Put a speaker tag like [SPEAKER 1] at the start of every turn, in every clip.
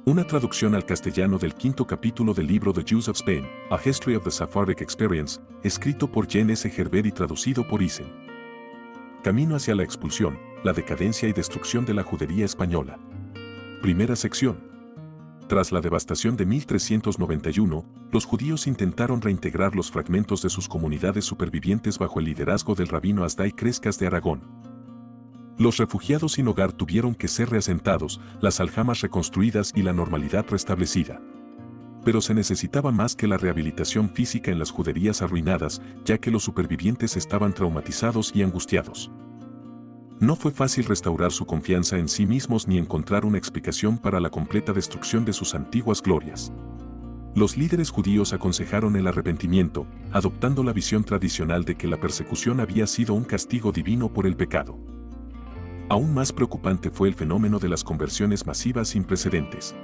[SPEAKER 1] Una traducción al castellano del quinto capítulo del libro The Jews of Spain, A History of the Sephardic Experience, escrito por Jean S. Herbert y traducido por Isen. Camino hacia la expulsión, la decadencia y destrucción de la judería española. Primera sección. Tras la devastación de 1391, los judíos intentaron reintegrar los fragmentos de sus comunidades supervivientes bajo el liderazgo del rabino Asdai Crescas de Aragón. Los refugiados sin hogar tuvieron que ser reasentados, las aljamas reconstruidas y la normalidad restablecida. Pero se necesitaba más que la rehabilitación física en las juderías arruinadas, ya que los supervivientes estaban traumatizados y angustiados. No fue fácil restaurar su confianza en sí mismos ni encontrar una explicación para la completa destrucción de sus antiguas glorias. Los líderes judíos aconsejaron el arrepentimiento, adoptando la visión tradicional de que la persecución había sido un castigo divino por el pecado. Aún más preocupante fue el fenómeno de las conversiones masivas sin precedentes.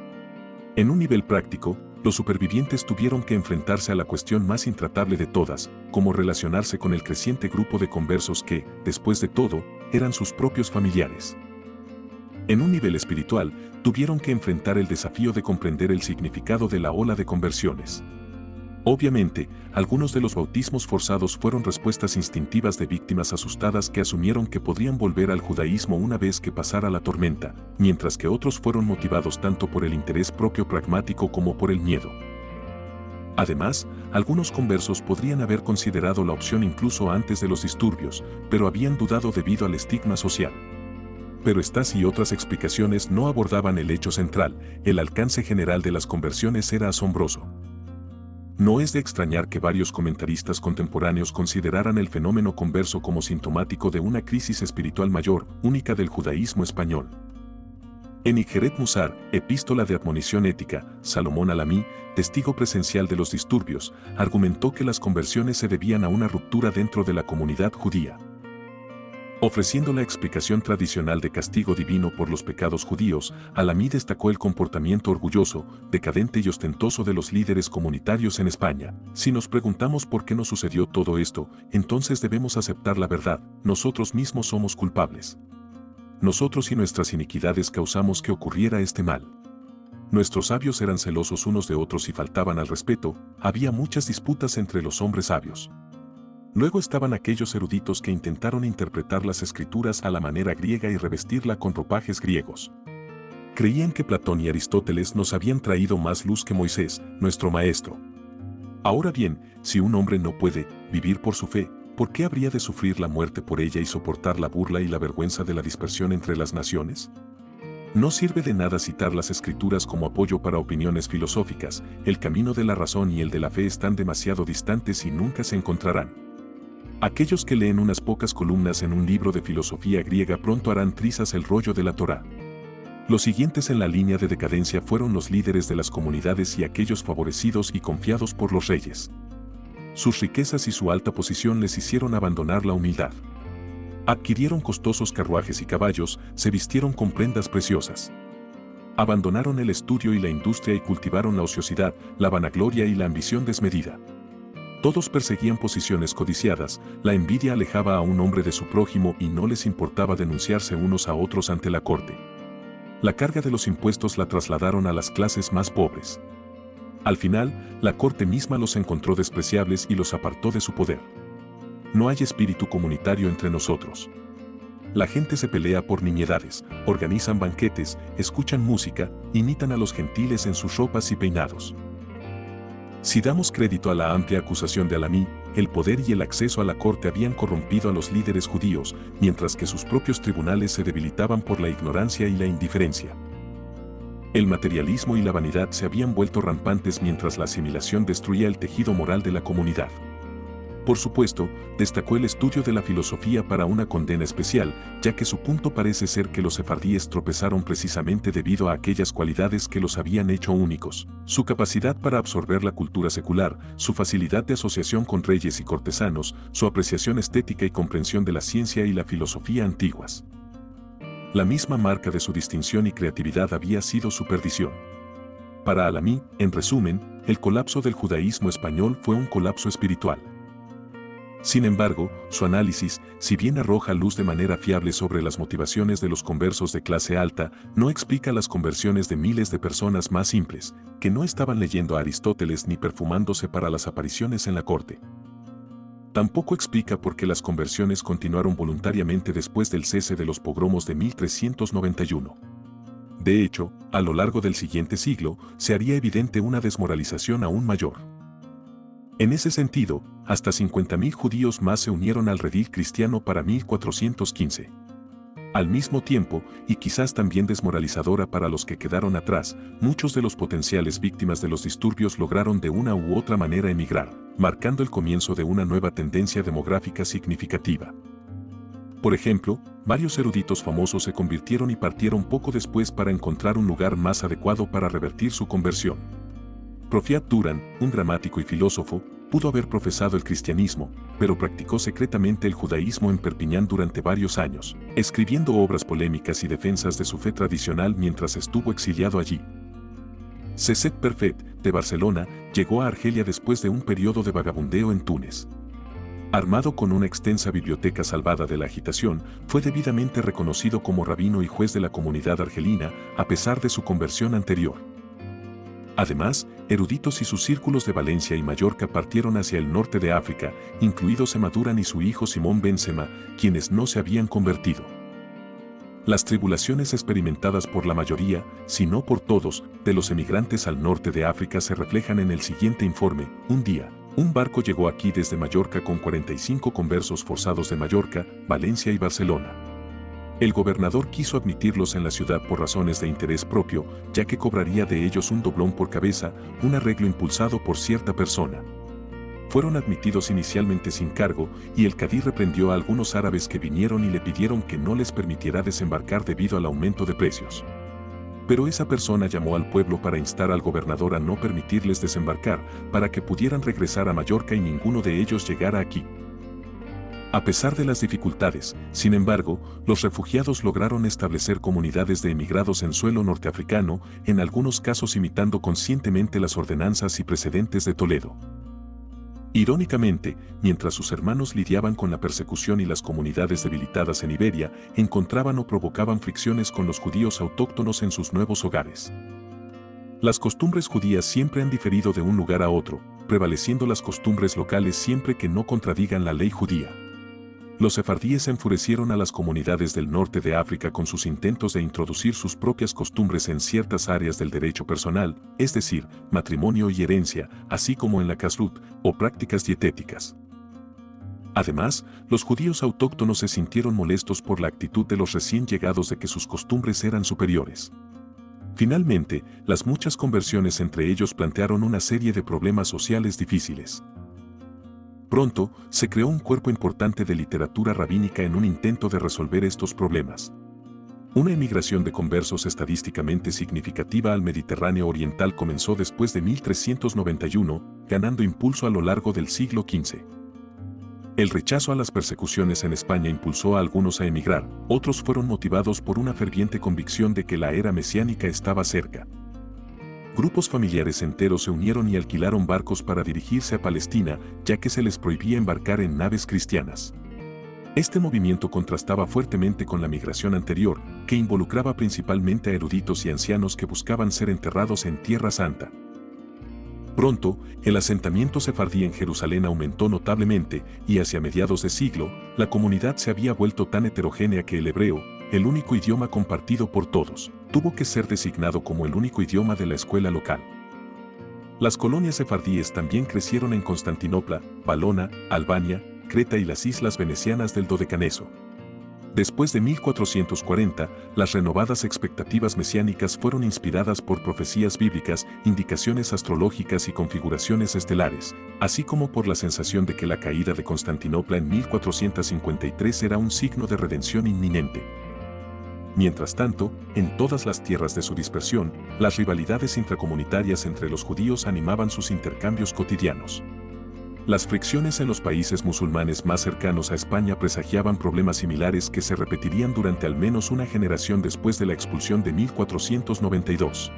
[SPEAKER 1] En un nivel práctico, los supervivientes tuvieron que enfrentarse a la cuestión más intratable de todas, cómo relacionarse con el creciente grupo de conversos que, después de todo, eran sus propios familiares. En un nivel espiritual, tuvieron que enfrentar el desafío de comprender el significado de la ola de conversiones. Obviamente, algunos de los bautismos forzados fueron respuestas instintivas de víctimas asustadas que asumieron que podrían volver al judaísmo una vez que pasara la tormenta, mientras que otros fueron motivados tanto por el interés propio pragmático como por el miedo. Además, algunos conversos podrían haber considerado la opción incluso antes de los disturbios, pero habían dudado debido al estigma social. Pero estas y otras explicaciones no abordaban el hecho central: el alcance general de las conversiones era asombroso. No es de extrañar que varios comentaristas contemporáneos consideraran el fenómeno converso como sintomático de una crisis espiritual mayor, única del judaísmo español. En Ijeret Musar, Epístola de Admonición Ética, Salomón Alamí, testigo presencial de los disturbios, argumentó que las conversiones se debían a una ruptura dentro de la comunidad judía. Ofreciendo la explicación tradicional de castigo divino por los pecados judíos, Alamí destacó el comportamiento orgulloso, decadente y ostentoso de los líderes comunitarios en España. Si nos preguntamos por qué nos sucedió todo esto, entonces debemos aceptar la verdad: nosotros mismos somos culpables. Nosotros y nuestras iniquidades causamos que ocurriera este mal. Nuestros sabios eran celosos unos de otros y faltaban al respeto, había muchas disputas entre los hombres sabios. Luego estaban aquellos eruditos que intentaron interpretar las escrituras a la manera griega y revestirla con ropajes griegos. Creían que Platón y Aristóteles nos habían traído más luz que Moisés, nuestro maestro. Ahora bien, si un hombre no puede vivir por su fe, ¿por qué habría de sufrir la muerte por ella y soportar la burla y la vergüenza de la dispersión entre las naciones? No sirve de nada citar las escrituras como apoyo para opiniones filosóficas. El camino de la razón y el de la fe están demasiado distantes y nunca se encontrarán. Aquellos que leen unas pocas columnas en un libro de filosofía griega pronto harán trizas el rollo de la Torá. Los siguientes en la línea de decadencia fueron los líderes de las comunidades y aquellos favorecidos y confiados por los reyes. Sus riquezas y su alta posición les hicieron abandonar la humildad. Adquirieron costosos carruajes y caballos, se vistieron con prendas preciosas. Abandonaron el estudio y la industria y cultivaron la ociosidad, la vanagloria y la ambición desmedida. Todos perseguían posiciones codiciadas, la envidia alejaba a un hombre de su prójimo y no les importaba denunciarse unos a otros ante la corte. La carga de los impuestos la trasladaron a las clases más pobres. Al final, la corte misma los encontró despreciables y los apartó de su poder. No hay espíritu comunitario entre nosotros. La gente se pelea por nimiedades, organizan banquetes, escuchan música, imitan a los gentiles en sus ropas y peinados. Si damos crédito a la amplia acusación de Alamí, el poder y el acceso a la corte habían corrompido a los líderes judíos, mientras que sus propios tribunales se debilitaban por la ignorancia y la indiferencia. El materialismo y la vanidad se habían vuelto rampantes mientras la asimilación destruía el tejido moral de la comunidad. Por supuesto, destacó el estudio de la filosofía para una condena especial, ya que su punto parece ser que los sefardíes tropezaron precisamente debido a aquellas cualidades que los habían hecho únicos: su capacidad para absorber la cultura secular, su facilidad de asociación con reyes y cortesanos, su apreciación estética y comprensión de la ciencia y la filosofía antiguas. La misma marca de su distinción y creatividad había sido su perdición. Para Alamí, en resumen, el colapso del judaísmo español fue un colapso espiritual. Sin embargo, su análisis, si bien arroja luz de manera fiable sobre las motivaciones de los conversos de clase alta, no explica las conversiones de miles de personas más simples, que no estaban leyendo a Aristóteles ni perfumándose para las apariciones en la corte. Tampoco explica por qué las conversiones continuaron voluntariamente después del cese de los pogromos de 1391. De hecho, a lo largo del siguiente siglo, se haría evidente una desmoralización aún mayor. En ese sentido, hasta 50.000 judíos más se unieron al redil cristiano para 1415. Al mismo tiempo, y quizás también desmoralizadora para los que quedaron atrás, muchos de los potenciales víctimas de los disturbios lograron de una u otra manera emigrar, marcando el comienzo de una nueva tendencia demográfica significativa. Por ejemplo, varios eruditos famosos se convirtieron y partieron poco después para encontrar un lugar más adecuado para revertir su conversión. Profiat Duran, un gramático y filósofo, pudo haber profesado el cristianismo, pero practicó secretamente el judaísmo en Perpiñán durante varios años, escribiendo obras polémicas y defensas de su fe tradicional mientras estuvo exiliado allí. Cécet Perfet, de Barcelona, llegó a Argelia después de un periodo de vagabundeo en Túnez. Armado con una extensa biblioteca salvada de la agitación, fue debidamente reconocido como rabino y juez de la comunidad argelina, a pesar de su conversión anterior. Además, eruditos y sus círculos de Valencia y Mallorca partieron hacia el norte de África, incluidos Emaduran y su hijo Simón Benzema, quienes no se habían convertido. Las tribulaciones experimentadas por la mayoría, si no por todos, de los emigrantes al norte de África se reflejan en el siguiente informe. Un día, un barco llegó aquí desde Mallorca con 45 conversos forzados de Mallorca, Valencia y Barcelona. El gobernador quiso admitirlos en la ciudad por razones de interés propio, ya que cobraría de ellos un doblón por cabeza, un arreglo impulsado por cierta persona. Fueron admitidos inicialmente sin cargo, y el cadí reprendió a algunos árabes que vinieron y le pidieron que no les permitiera desembarcar debido al aumento de precios. Pero esa persona llamó al pueblo para instar al gobernador a no permitirles desembarcar, para que pudieran regresar a Mallorca y ninguno de ellos llegara aquí. A pesar de las dificultades, sin embargo, los refugiados lograron establecer comunidades de emigrados en suelo norteafricano, en algunos casos imitando conscientemente las ordenanzas y precedentes de Toledo. Irónicamente, mientras sus hermanos lidiaban con la persecución y las comunidades debilitadas en Iberia, encontraban o provocaban fricciones con los judíos autóctonos en sus nuevos hogares. Las costumbres judías siempre han diferido de un lugar a otro, prevaleciendo las costumbres locales siempre que no contradigan la ley judía. Los sefardíes enfurecieron a las comunidades del norte de África con sus intentos de introducir sus propias costumbres en ciertas áreas del derecho personal, es decir, matrimonio y herencia, así como en la kashrut, o prácticas dietéticas. Además, los judíos autóctonos se sintieron molestos por la actitud de los recién llegados de que sus costumbres eran superiores. Finalmente, las muchas conversiones entre ellos plantearon una serie de problemas sociales difíciles. Pronto, se creó un cuerpo importante de literatura rabínica en un intento de resolver estos problemas. Una emigración de conversos estadísticamente significativa al Mediterráneo oriental comenzó después de 1391, ganando impulso a lo largo del siglo XV. El rechazo a las persecuciones en España impulsó a algunos a emigrar, otros fueron motivados por una ferviente convicción de que la era mesiánica estaba cerca. Grupos familiares enteros se unieron y alquilaron barcos para dirigirse a Palestina, ya que se les prohibía embarcar en naves cristianas. Este movimiento contrastaba fuertemente con la migración anterior, que involucraba principalmente a eruditos y ancianos que buscaban ser enterrados en Tierra Santa. Pronto, el asentamiento sefardí en Jerusalén aumentó notablemente, y hacia mediados de siglo, la comunidad se había vuelto tan heterogénea que el hebreo, el único idioma compartido por todos, tuvo que ser designado como el único idioma de la escuela local. Las colonias sefardíes también crecieron en Constantinopla, Valona, Albania, Creta y las islas venecianas del Dodecaneso. Después de 1440, las renovadas expectativas mesiánicas fueron inspiradas por profecías bíblicas, indicaciones astrológicas y configuraciones estelares, así como por la sensación de que la caída de Constantinopla en 1453 era un signo de redención inminente. Mientras tanto, en todas las tierras de su dispersión, las rivalidades intracomunitarias entre los judíos animaban sus intercambios cotidianos. Las fricciones en los países musulmanes más cercanos a España presagiaban problemas similares que se repetirían durante al menos una generación después de la expulsión de 1492.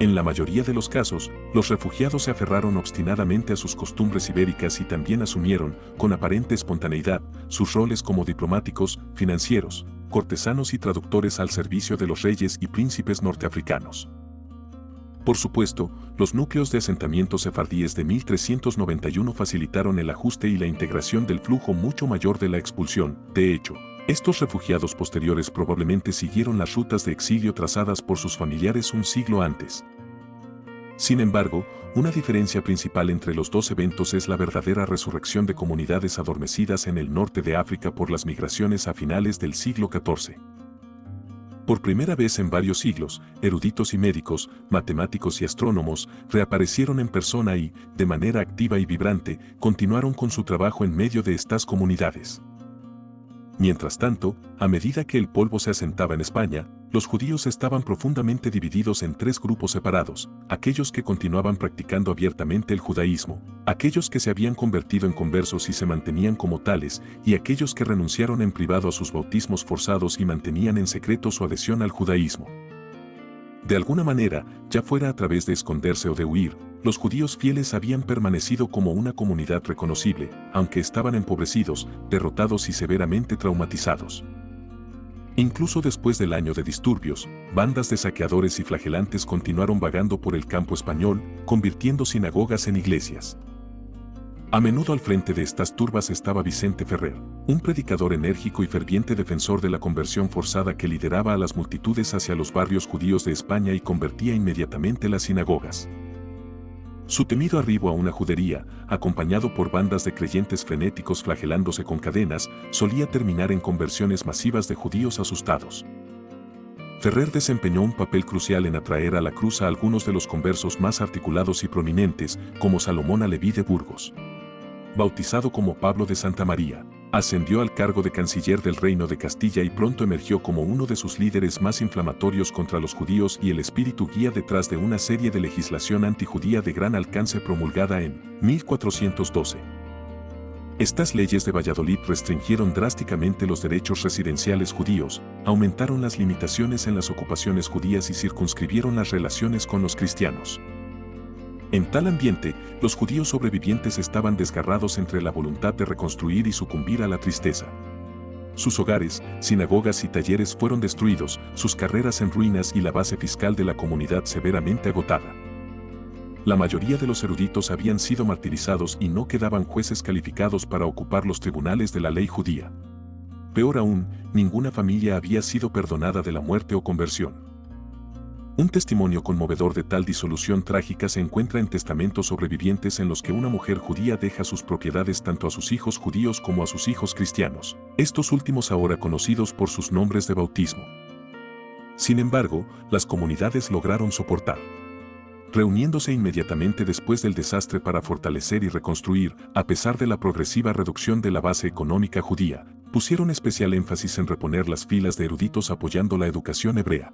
[SPEAKER 1] En la mayoría de los casos, los refugiados se aferraron obstinadamente a sus costumbres ibéricas y también asumieron, con aparente espontaneidad, sus roles como diplomáticos, financieros, cortesanos y traductores al servicio de los reyes y príncipes norteafricanos. Por supuesto, los núcleos de asentamientos sefardíes de 1391 facilitaron el ajuste y la integración del flujo mucho mayor de la expulsión. De hecho, estos refugiados posteriores probablemente siguieron las rutas de exilio trazadas por sus familiares un siglo antes. Sin embargo, una diferencia principal entre los dos eventos es la verdadera resurrección de comunidades adormecidas en el norte de África por las migraciones a finales del siglo XIV. Por primera vez en varios siglos, eruditos y médicos, matemáticos y astrónomos reaparecieron en persona y, de manera activa y vibrante, continuaron con su trabajo en medio de estas comunidades. Mientras tanto, a medida que el polvo se asentaba en España, los judíos estaban profundamente divididos en tres grupos separados: aquellos que continuaban practicando abiertamente el judaísmo, aquellos que se habían convertido en conversos y se mantenían como tales, y aquellos que renunciaron en privado a sus bautismos forzados y mantenían en secreto su adhesión al judaísmo. De alguna manera, ya fuera a través de esconderse o de huir, los judíos fieles habían permanecido como una comunidad reconocible, aunque estaban empobrecidos, derrotados y severamente traumatizados. Incluso después del año de disturbios, bandas de saqueadores y flagelantes continuaron vagando por el campo español, convirtiendo sinagogas en iglesias. A menudo al frente de estas turbas estaba Vicente Ferrer, un predicador enérgico y ferviente defensor de la conversión forzada que lideraba a las multitudes hacia los barrios judíos de España y convertía inmediatamente las sinagogas. Su temido arribo a una judería, acompañado por bandas de creyentes frenéticos flagelándose con cadenas, solía terminar en conversiones masivas de judíos asustados. Ferrer desempeñó un papel crucial en atraer a la cruz a algunos de los conversos más articulados y prominentes, como Salomón Aleví de Burgos. Bautizado como Pablo de Santa María, ascendió al cargo de canciller del Reino de Castilla y pronto emergió como uno de sus líderes más inflamatorios contra los judíos y el espíritu guía detrás de una serie de legislación antijudía de gran alcance promulgada en 1412. Estas leyes de Valladolid restringieron drásticamente los derechos residenciales judíos, aumentaron las limitaciones en las ocupaciones judías y circunscribieron las relaciones con los cristianos. En tal ambiente, los judíos sobrevivientes estaban desgarrados entre la voluntad de reconstruir y sucumbir a la tristeza. Sus hogares, sinagogas y talleres fueron destruidos, sus carreras en ruinas y la base fiscal de la comunidad severamente agotada. La mayoría de los eruditos habían sido martirizados y no quedaban jueces calificados para ocupar los tribunales de la ley judía. Peor aún, ninguna familia había sido perdonada de la muerte o conversión. Un testimonio conmovedor de tal disolución trágica se encuentra en testamentos sobrevivientes en los que una mujer judía deja sus propiedades tanto a sus hijos judíos como a sus hijos cristianos, estos últimos ahora conocidos por sus nombres de bautismo. Sin embargo, las comunidades lograron soportar. Reuniéndose inmediatamente después del desastre para fortalecer y reconstruir, a pesar de la progresiva reducción de la base económica judía, pusieron especial énfasis en reponer las filas de eruditos apoyando la educación hebrea.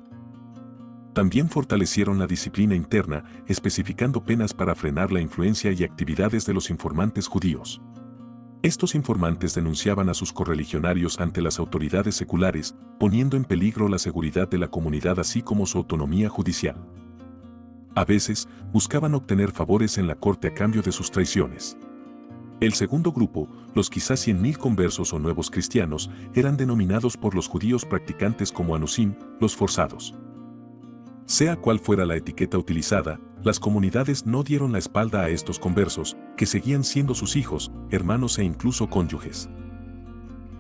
[SPEAKER 1] También fortalecieron la disciplina interna, especificando penas para frenar la influencia y actividades de los informantes judíos. Estos informantes denunciaban a sus correligionarios ante las autoridades seculares, poniendo en peligro la seguridad de la comunidad así como su autonomía judicial. A veces, buscaban obtener favores en la corte a cambio de sus traiciones. El segundo grupo, los quizás 100.000 conversos o nuevos cristianos, eran denominados por los judíos practicantes como anusim, los forzados. Sea cual fuera la etiqueta utilizada, las comunidades no dieron la espalda a estos conversos, que seguían siendo sus hijos, hermanos e incluso cónyuges.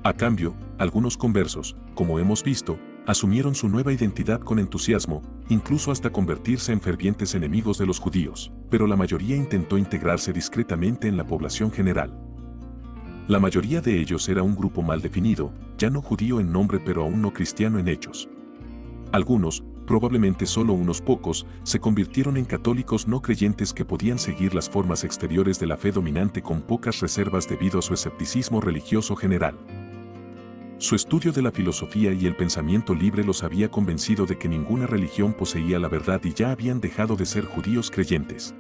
[SPEAKER 1] A cambio, algunos conversos, como hemos visto, asumieron su nueva identidad con entusiasmo, incluso hasta convertirse en fervientes enemigos de los judíos, pero la mayoría intentó integrarse discretamente en la población general. La mayoría de ellos era un grupo mal definido, ya no judío en nombre pero aún no cristiano en hechos. Algunos, probablemente solo unos pocos, se convirtieron en católicos no creyentes que podían seguir las formas exteriores de la fe dominante con pocas reservas debido a su escepticismo religioso general. Su estudio de la filosofía y el pensamiento libre los había convencido de que ninguna religión poseía la verdad y ya habían dejado de ser judíos creyentes.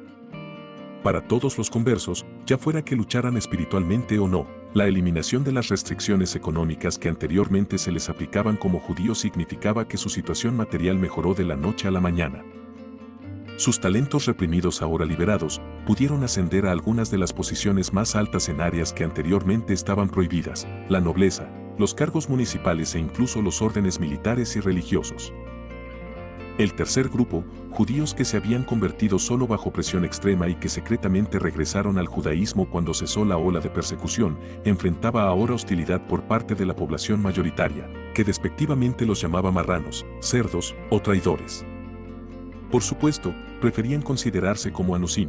[SPEAKER 1] Para todos los conversos, ya fuera que lucharan espiritualmente o no, la eliminación de las restricciones económicas que anteriormente se les aplicaban como judíos significaba que su situación material mejoró de la noche a la mañana. Sus talentos reprimidos ahora liberados, pudieron ascender a algunas de las posiciones más altas en áreas que anteriormente estaban prohibidas, la nobleza, los cargos municipales e incluso los órdenes militares y religiosos. El tercer grupo, judíos que se habían convertido solo bajo presión extrema y que secretamente regresaron al judaísmo cuando cesó la ola de persecución, enfrentaba ahora hostilidad por parte de la población mayoritaria, que despectivamente los llamaba marranos, cerdos o traidores. Por supuesto, preferían considerarse como anusim.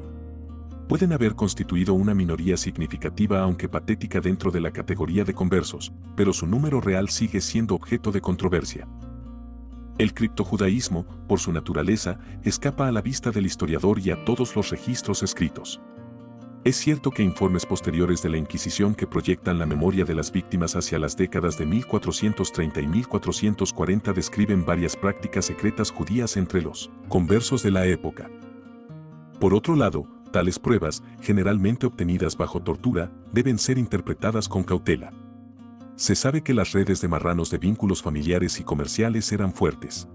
[SPEAKER 1] Pueden haber constituido una minoría significativa aunque patética dentro de la categoría de conversos, pero su número real sigue siendo objeto de controversia. El criptojudaísmo, por su naturaleza, escapa a la vista del historiador y a todos los registros escritos. Es cierto que informes posteriores de la Inquisición que proyectan la memoria de las víctimas hacia las décadas de 1430 y 1440 describen varias prácticas secretas judías entre los conversos de la época. Por otro lado, tales pruebas, generalmente obtenidas bajo tortura, deben ser interpretadas con cautela. Se sabe que las redes de marranos de vínculos familiares y comerciales eran fuertes.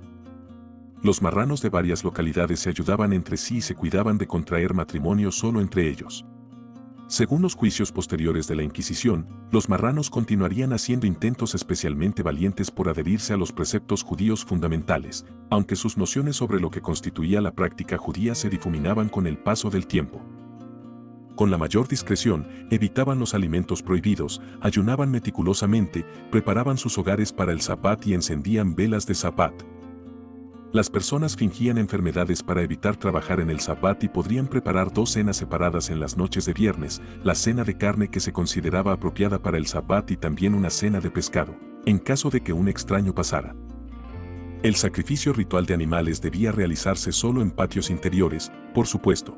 [SPEAKER 1] Los marranos de varias localidades se ayudaban entre sí y se cuidaban de contraer matrimonio solo entre ellos. Según los juicios posteriores de la Inquisición, los marranos continuarían haciendo intentos especialmente valientes por adherirse a los preceptos judíos fundamentales, aunque sus nociones sobre lo que constituía la práctica judía se difuminaban con el paso del tiempo. Con la mayor discreción, evitaban los alimentos prohibidos, ayunaban meticulosamente, preparaban sus hogares para el Sabbat y encendían velas de Sabbat. Las personas fingían enfermedades para evitar trabajar en el Sabbat y podrían preparar 2 cenas separadas en las noches de viernes, la cena de carne que se consideraba apropiada para el Sabbat y también una cena de pescado, en caso de que un extraño pasara. El sacrificio ritual de animales debía realizarse solo en patios interiores, por supuesto.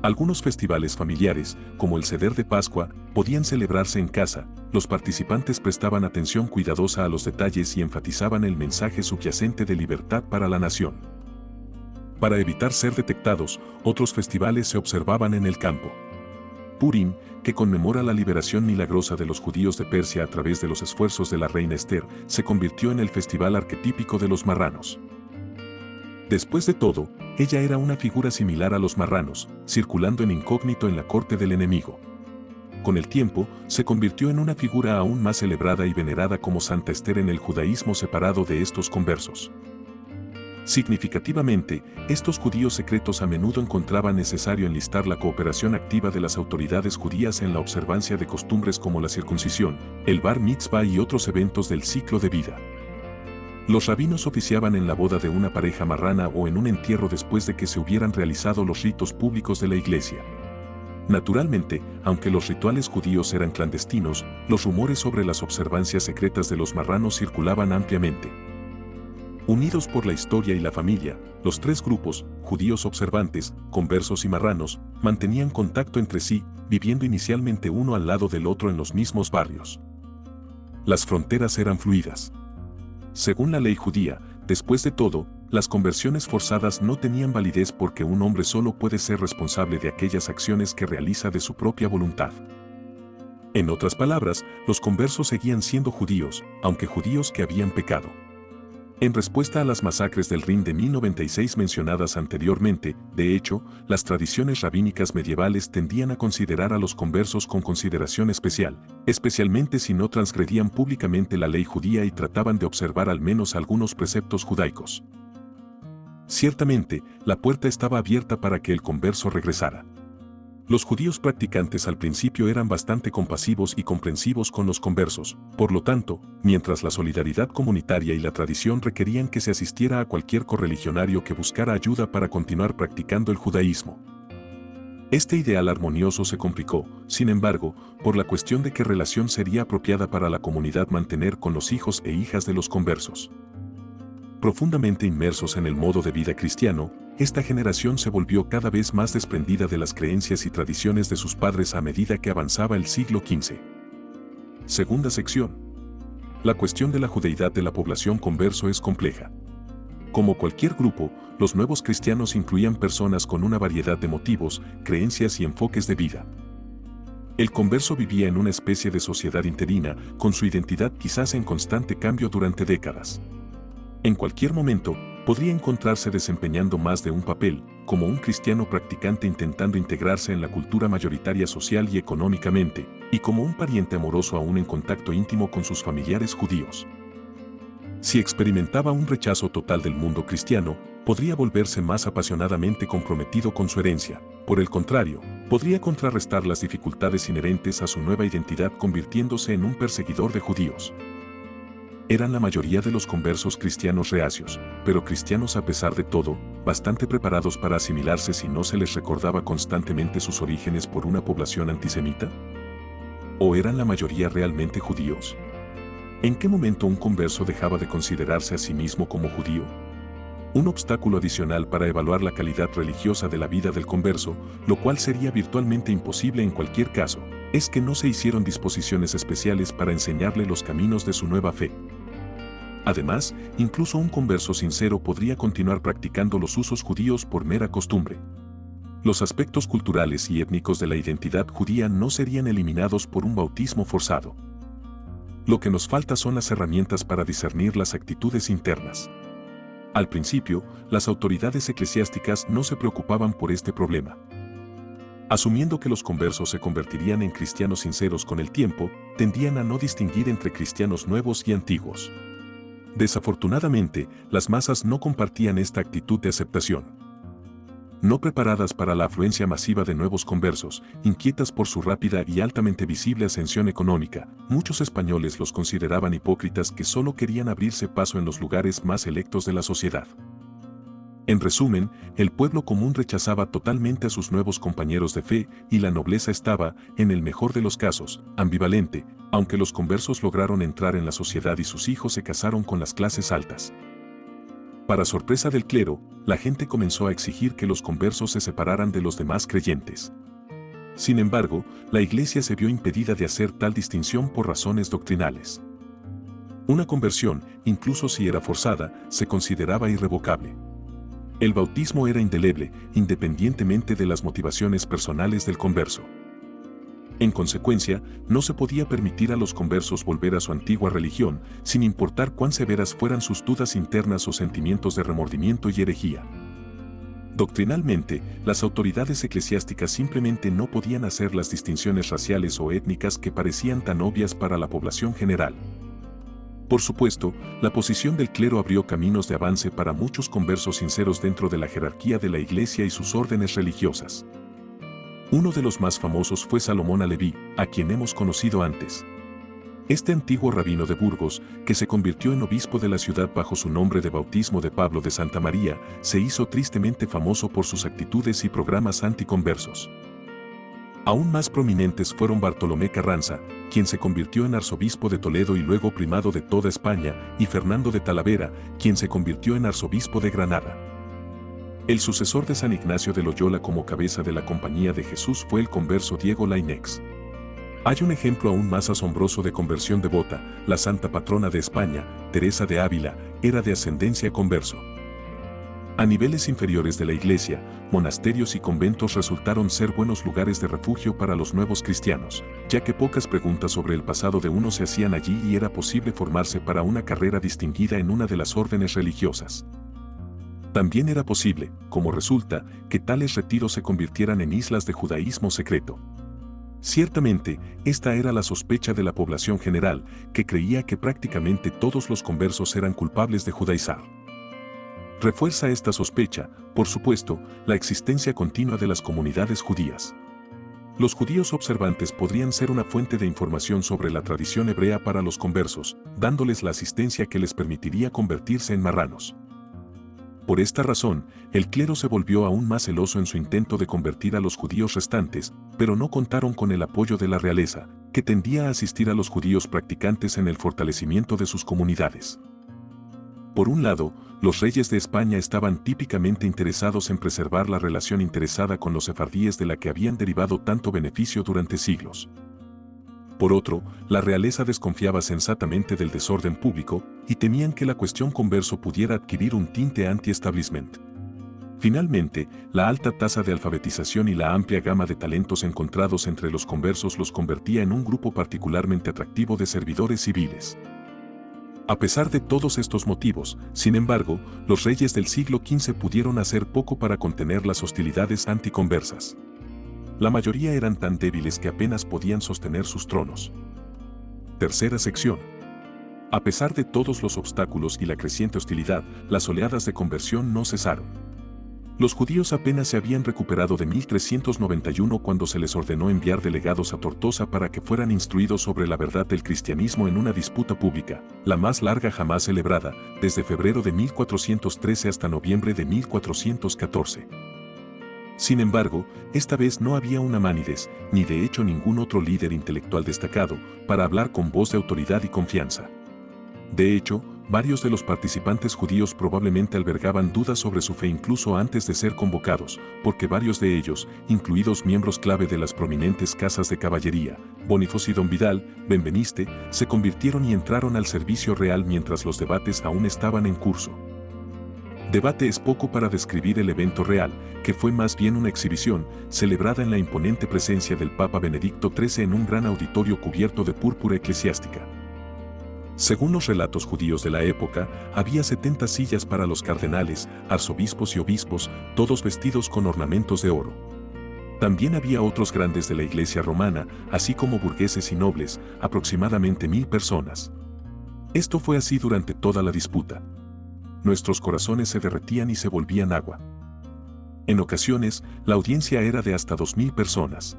[SPEAKER 1] Algunos festivales familiares, como el Seder de Pascua, podían celebrarse en casa. Los participantes prestaban atención cuidadosa a los detalles y enfatizaban el mensaje subyacente de libertad para la nación. Para evitar ser detectados, otros festivales se observaban en el campo. Purim, que conmemora la liberación milagrosa de los judíos de Persia a través de los esfuerzos de la reina Esther, se convirtió en el festival arquetípico de los marranos. Después de todo, ella era una figura similar a los marranos, circulando en incógnito en la corte del enemigo. Con el tiempo, se convirtió en una figura aún más celebrada y venerada como Santa Esther en el judaísmo separado de estos conversos. Significativamente, estos judíos secretos a menudo encontraban necesario enlistar la cooperación activa de las autoridades judías en la observancia de costumbres como la circuncisión, el bar mitzvah y otros eventos del ciclo de vida. Los rabinos oficiaban en la boda de una pareja marrana o en un entierro después de que se hubieran realizado los ritos públicos de la iglesia. Naturalmente, aunque los rituales judíos eran clandestinos, los rumores sobre las observancias secretas de los marranos circulaban ampliamente. Unidos por la historia y la familia, los 3 grupos, judíos observantes, conversos y marranos, mantenían contacto entre sí, viviendo inicialmente uno al lado del otro en los mismos barrios. Las fronteras eran fluidas. Según la ley judía, después de todo, las conversiones forzadas no tenían validez porque un hombre solo puede ser responsable de aquellas acciones que realiza de su propia voluntad. En otras palabras, los conversos seguían siendo judíos, aunque judíos que habían pecado. En respuesta a las masacres del Rin de 1096 mencionadas anteriormente, de hecho, las tradiciones rabínicas medievales tendían a considerar a los conversos con consideración especial, especialmente si no transgredían públicamente la ley judía y trataban de observar al menos algunos preceptos judaicos. Ciertamente, la puerta estaba abierta para que el converso regresara. Los judíos practicantes al principio eran bastante compasivos y comprensivos con los conversos, por lo tanto, mientras la solidaridad comunitaria y la tradición requerían que se asistiera a cualquier correligionario que buscara ayuda para continuar practicando el judaísmo. Este ideal armonioso se complicó, sin embargo, por la cuestión de qué relación sería apropiada para la comunidad mantener con los hijos e hijas de los conversos. Profundamente inmersos en el modo de vida cristiano, esta generación se volvió cada vez más desprendida de las creencias y tradiciones de sus padres a medida que avanzaba el siglo XV. Segunda sección. La cuestión de la judeidad de la población converso es compleja. Como cualquier grupo, los nuevos cristianos incluían personas con una variedad de motivos, creencias y enfoques de vida. El converso vivía en una especie de sociedad interina, con su identidad quizás en constante cambio durante décadas. En cualquier momento, Podría encontrarse desempeñando más de un papel, como un cristiano practicante intentando integrarse en la cultura mayoritaria social y económicamente, y como un pariente amoroso aún en contacto íntimo con sus familiares judíos. Si experimentaba un rechazo total del mundo cristiano, podría volverse más apasionadamente comprometido con su herencia. Por el contrario, podría contrarrestar las dificultades inherentes a su nueva identidad convirtiéndose en un perseguidor de judíos. Eran la mayoría de los conversos cristianos reacios, pero cristianos a pesar de todo, bastante preparados para asimilarse si no se les recordaba constantemente sus orígenes por una población antisemita. ¿O eran la mayoría realmente judíos? ¿En qué momento un converso dejaba de considerarse a sí mismo como judío? Un obstáculo adicional para evaluar la calidad religiosa de la vida del converso, lo cual sería virtualmente imposible en cualquier caso, es que no se hicieron disposiciones especiales para enseñarle los caminos de su nueva fe. Además, incluso un converso sincero podría continuar practicando los usos judíos por mera costumbre. Los aspectos culturales y étnicos de la identidad judía no serían eliminados por un bautismo forzado. Lo que nos falta son las herramientas para discernir las actitudes internas. Al principio, las autoridades eclesiásticas no se preocupaban por este problema. Asumiendo que los conversos se convertirían en cristianos sinceros con el tiempo, tendían a no distinguir entre cristianos nuevos y antiguos. Desafortunadamente, las masas no compartían esta actitud de aceptación. No preparadas para la afluencia masiva de nuevos conversos, inquietas por su rápida y altamente visible ascensión económica, muchos españoles los consideraban hipócritas que solo querían abrirse paso en los lugares más selectos de la sociedad. En resumen, el pueblo común rechazaba totalmente a sus nuevos compañeros de fe y la nobleza estaba, en el mejor de los casos, ambivalente, aunque los conversos lograron entrar en la sociedad y sus hijos se casaron con las clases altas. Para sorpresa del clero, la gente comenzó a exigir que los conversos se separaran de los demás creyentes. Sin embargo, la Iglesia se vio impedida de hacer tal distinción por razones doctrinales. Una conversión, incluso si era forzada, se consideraba irrevocable. El bautismo era indeleble, independientemente de las motivaciones personales del converso. En consecuencia, no se podía permitir a los conversos volver a su antigua religión, sin importar cuán severas fueran sus dudas internas o sentimientos de remordimiento y herejía. Doctrinalmente, las autoridades eclesiásticas simplemente no podían hacer las distinciones raciales o étnicas que parecían tan obvias para la población general. Por supuesto, la posición del clero abrió caminos de avance para muchos conversos sinceros dentro de la jerarquía de la Iglesia y sus órdenes religiosas. Uno de los más famosos fue Salomón Aleví, a quien hemos conocido antes. Este antiguo rabino de Burgos, que se convirtió en obispo de la ciudad bajo su nombre de bautismo de Pablo de Santa María, se hizo tristemente famoso por sus actitudes y programas anticonversos. Aún más prominentes fueron Bartolomé Carranza, quien se convirtió en arzobispo de Toledo y luego primado de toda España, y Fernando de Talavera, quien se convirtió en arzobispo de Granada. El sucesor de San Ignacio de Loyola como cabeza de la Compañía de Jesús fue el converso Diego Lainez. Hay un ejemplo aún más asombroso de conversión devota: la santa patrona de España, Teresa de Ávila, era de ascendencia converso. A niveles inferiores de la Iglesia, monasterios y conventos resultaron ser buenos lugares de refugio para los nuevos cristianos, ya que pocas preguntas sobre el pasado de uno se hacían allí y era posible formarse para una carrera distinguida en una de las órdenes religiosas. También era posible, como resulta, que tales retiros se convirtieran en islas de judaísmo secreto. Ciertamente, esta era la sospecha de la población general, que creía que prácticamente todos los conversos eran culpables de judaizar. Refuerza esta sospecha, por supuesto, la existencia continua de las comunidades judías. Los judíos observantes podrían ser una fuente de información sobre la tradición hebrea para los conversos, dándoles la asistencia que les permitiría convertirse en marranos. Por esta razón, el clero se volvió aún más celoso en su intento de convertir a los judíos restantes, pero no contaron con el apoyo de la realeza, que tendía a asistir a los judíos practicantes en el fortalecimiento de sus comunidades. Por un lado, los reyes de España estaban típicamente interesados en preservar la relación interesada con los sefardíes de la que habían derivado tanto beneficio durante siglos. Por otro, la realeza desconfiaba sensatamente del desorden público y temían que la cuestión converso pudiera adquirir un tinte anti-establishment. Finalmente, la alta tasa de alfabetización y la amplia gama de talentos encontrados entre los conversos los convertía en un grupo particularmente atractivo de servidores civiles. A pesar de todos estos motivos, sin embargo, los reyes del siglo XV pudieron hacer poco para contener las hostilidades anticonversas. La mayoría eran tan débiles que apenas podían sostener sus tronos. Tercera sección. A pesar de todos los obstáculos y la creciente hostilidad, las oleadas de conversión no cesaron. Los judíos apenas se habían recuperado de 1391 cuando se les ordenó enviar delegados a Tortosa para que fueran instruidos sobre la verdad del cristianismo en una disputa pública, la más larga jamás celebrada, desde febrero de 1413 hasta noviembre de 1414. Sin embargo, esta vez no había una Manídes, ni de hecho ningún otro líder intelectual destacado, para hablar con voz de autoridad y confianza. De hecho, varios de los participantes judíos probablemente albergaban dudas sobre su fe incluso antes de ser convocados, porque varios de ellos, incluidos miembros clave de las prominentes casas de caballería, Bonifos y Don Vidal, Benveniste, se convirtieron y entraron al servicio real mientras los debates aún estaban en curso. Debate es poco para describir el evento real, que fue más bien una exhibición, celebrada en la imponente presencia del Papa Benedicto XIII en un gran auditorio cubierto de púrpura eclesiástica. Según los relatos judíos de la época, había 70 sillas para los cardenales, arzobispos y obispos, todos vestidos con ornamentos de oro. También había otros grandes de la iglesia romana, así como burgueses y nobles, aproximadamente 1000 personas. Esto fue así durante toda la disputa. Nuestros corazones se derretían y se volvían agua. En ocasiones, la audiencia era de hasta 2000 personas.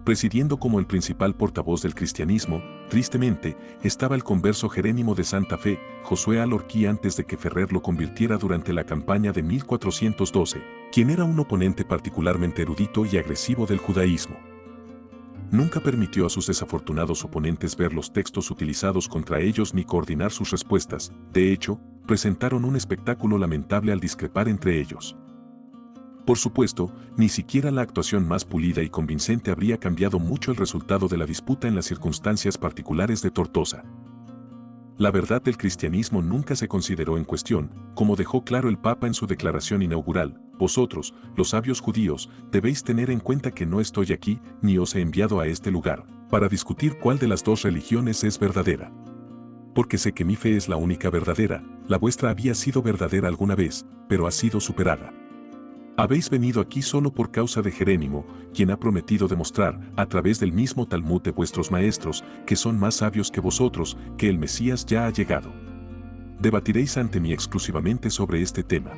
[SPEAKER 1] Presidiendo como el principal portavoz del cristianismo, tristemente, estaba el converso Jerónimo de Santa Fe, Josué Alorquí antes de que Ferrer lo convirtiera durante la campaña de 1412, quien era un oponente particularmente erudito y agresivo del judaísmo. Nunca permitió a sus desafortunados oponentes ver los textos utilizados contra ellos ni coordinar sus respuestas, de hecho, presentaron un espectáculo lamentable al discrepar entre ellos. Por supuesto, ni siquiera la actuación más pulida y convincente habría cambiado mucho el resultado de la disputa en las circunstancias particulares de Tortosa. La verdad del cristianismo nunca se consideró en cuestión, como dejó claro el Papa en su declaración inaugural: vosotros, los sabios judíos, debéis tener en cuenta que no estoy aquí, ni os he enviado a este lugar, para discutir cuál de las dos religiones es verdadera. Porque sé que mi fe es la única verdadera, la vuestra había sido verdadera alguna vez, pero ha sido superada. Habéis venido aquí solo por causa de Jerónimo, quien ha prometido demostrar, a través del mismo Talmud de vuestros maestros, que son más sabios que vosotros, que el Mesías ya ha llegado. Debatiréis ante mí exclusivamente sobre este tema.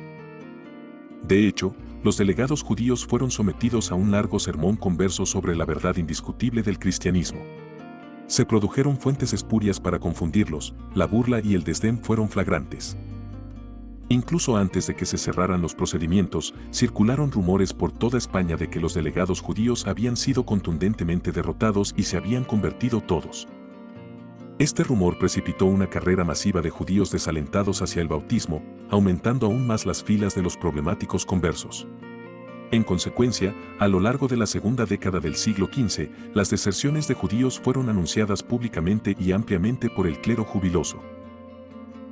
[SPEAKER 1] De hecho, los delegados judíos fueron sometidos a un largo sermón converso sobre la verdad indiscutible del cristianismo. Se produjeron fuentes espurias para confundirlos, la burla y el desdén fueron flagrantes. Incluso antes de que se cerraran los procedimientos, circularon rumores por toda España de que los delegados judíos habían sido contundentemente derrotados y se habían convertido todos. Este rumor precipitó una carrera masiva de judíos desalentados hacia el bautismo, aumentando aún más las filas de los problemáticos conversos. En consecuencia, a lo largo de la segunda década del siglo XV, las deserciones de judíos fueron anunciadas públicamente y ampliamente por el clero jubiloso.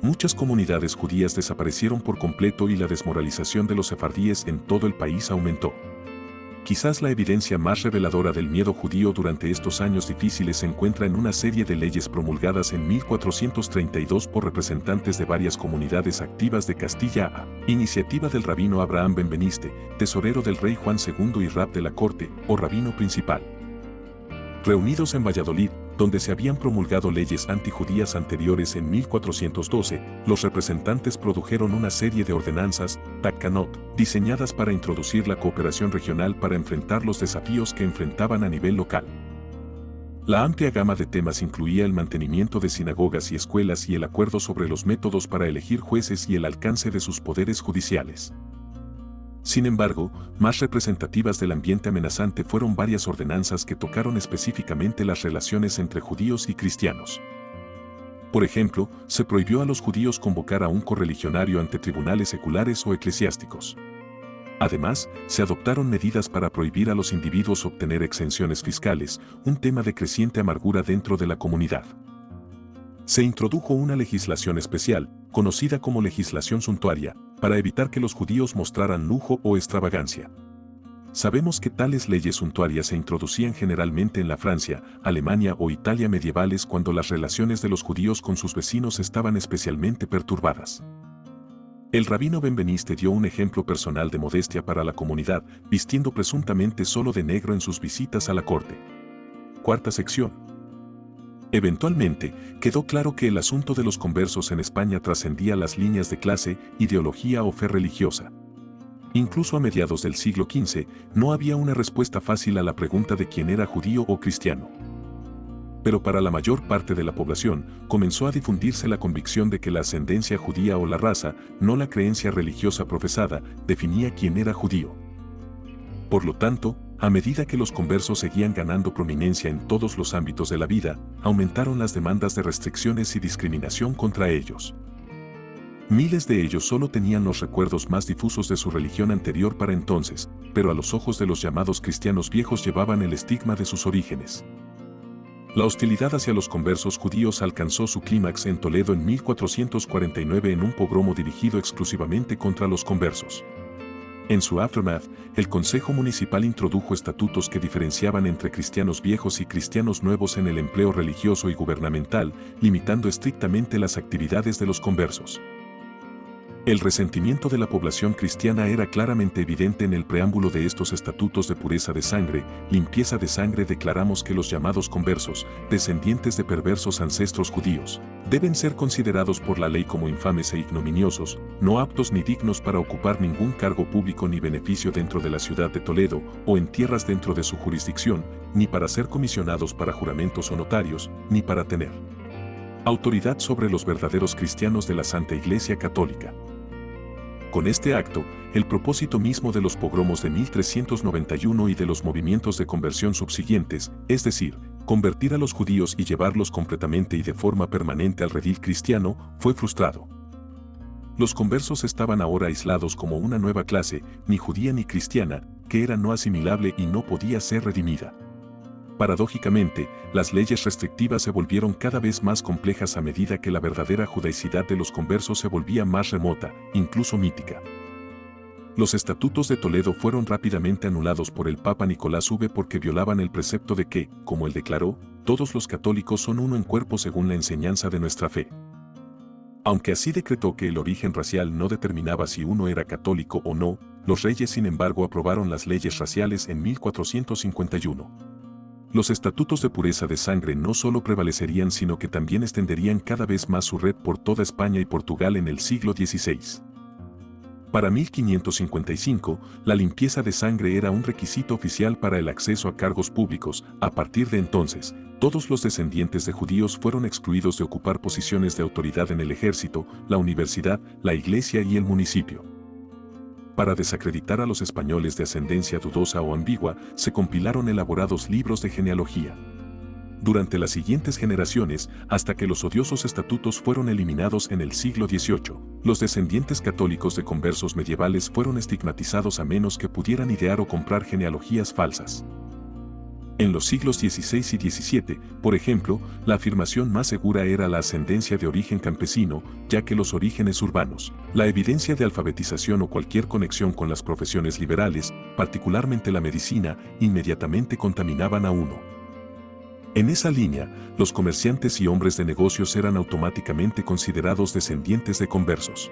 [SPEAKER 1] Muchas comunidades judías desaparecieron por completo y la desmoralización de los sefardíes en todo el país aumentó. Quizás la evidencia más reveladora del miedo judío durante estos años difíciles se encuentra en una serie de leyes promulgadas en 1432 por representantes de varias comunidades activas de Castilla a iniciativa del rabino Abraham Benveniste, tesorero del rey Juan II y rab de la corte, o rabino principal. Reunidos en Valladolid, donde se habían promulgado leyes antijudías anteriores en 1412, los representantes produjeron una serie de ordenanzas, Takkanot, diseñadas para introducir la cooperación regional para enfrentar los desafíos que enfrentaban a nivel local. La amplia gama de temas incluía el mantenimiento de sinagogas y escuelas y el acuerdo sobre los métodos para elegir jueces y el alcance de sus poderes judiciales. Sin embargo, más representativas del ambiente amenazante fueron varias ordenanzas que tocaron específicamente las relaciones entre judíos y cristianos. Por ejemplo, se prohibió a los judíos convocar a un correligionario ante tribunales seculares o eclesiásticos. Además, se adoptaron medidas para prohibir a los individuos obtener exenciones fiscales, un tema de creciente amargura dentro de la comunidad. Se introdujo una legislación especial, conocida como legislación suntuaria, para evitar que los judíos mostraran lujo o extravagancia. Sabemos que tales leyes suntuarias se introducían generalmente en la Francia, Alemania o Italia medievales cuando las relaciones de los judíos con sus vecinos estaban especialmente perturbadas. El rabino Benveniste dio un ejemplo personal de modestia para la comunidad, vistiendo presuntamente solo de negro en sus visitas a la corte. Cuarta sección. Eventualmente, quedó claro que el asunto de los conversos en España trascendía las líneas de clase, ideología o fe religiosa. Incluso a mediados del siglo XV, no había una respuesta fácil a la pregunta de quién era judío o cristiano. Pero para la mayor parte de la población, comenzó a difundirse la convicción de que la ascendencia judía o la raza, no la creencia religiosa profesada, definía quién era judío. Por lo tanto, a medida que los conversos seguían ganando prominencia en todos los ámbitos de la vida, aumentaron las demandas de restricciones y discriminación contra ellos. Miles de ellos solo tenían los recuerdos más difusos de su religión anterior para entonces, pero a los ojos de los llamados cristianos viejos llevaban el estigma de sus orígenes. La hostilidad hacia los conversos judíos alcanzó su clímax en Toledo en 1449 en un pogromo dirigido exclusivamente contra los conversos. En su aftermath, el Consejo Municipal introdujo estatutos que diferenciaban entre cristianos viejos y cristianos nuevos en el empleo religioso y gubernamental, limitando estrictamente las actividades de los conversos. El resentimiento de la población cristiana era claramente evidente en el preámbulo de estos estatutos de pureza de sangre, limpieza de sangre. Declaramos que los llamados conversos, descendientes de perversos ancestros judíos, deben ser considerados por la ley como infames e ignominiosos, no aptos ni dignos para ocupar ningún cargo público ni beneficio dentro de la ciudad de Toledo o en tierras dentro de su jurisdicción, ni para ser comisionados para juramentos o notarios, ni para tener autoridad sobre los verdaderos cristianos de la Santa Iglesia Católica. Con este acto, el propósito mismo de los pogromos de 1391 y de los movimientos de conversión subsiguientes, es decir, convertir a los judíos y llevarlos completamente y de forma permanente al redil cristiano, fue frustrado. Los conversos estaban ahora aislados como una nueva clase, ni judía ni cristiana, que era no asimilable y no podía ser redimida. Paradójicamente, las leyes restrictivas se volvieron cada vez más complejas a medida que la verdadera judaicidad de los conversos se volvía más remota, incluso mítica. Los estatutos de Toledo fueron rápidamente anulados por el Papa Nicolás V porque violaban el precepto de que, como él declaró, todos los católicos son uno en cuerpo según la enseñanza de nuestra fe. Aunque así decretó que el origen racial no determinaba si uno era católico o no, los reyes sin embargo aprobaron las leyes raciales en 1451. Los estatutos de pureza de sangre no solo prevalecerían sino que también extenderían cada vez más su red por toda España y Portugal en el siglo XVI. Para 1555, la limpieza de sangre era un requisito oficial para el acceso a cargos públicos. A partir de entonces, todos los descendientes de judíos fueron excluidos de ocupar posiciones de autoridad en el ejército, la universidad, la iglesia y el municipio. Para desacreditar a los españoles de ascendencia dudosa o ambigua, se compilaron elaborados libros de genealogía. Durante las siguientes generaciones, hasta que los odiosos estatutos fueron eliminados en el siglo XVIII, los descendientes católicos de conversos medievales fueron estigmatizados a menos que pudieran idear o comprar genealogías falsas. En los siglos XVI y XVII, por ejemplo, la afirmación más segura era la ascendencia de origen campesino, ya que los orígenes urbanos, la evidencia de alfabetización o cualquier conexión con las profesiones liberales, particularmente la medicina, inmediatamente contaminaban a uno. En esa línea, los comerciantes y hombres de negocios eran automáticamente considerados descendientes de conversos.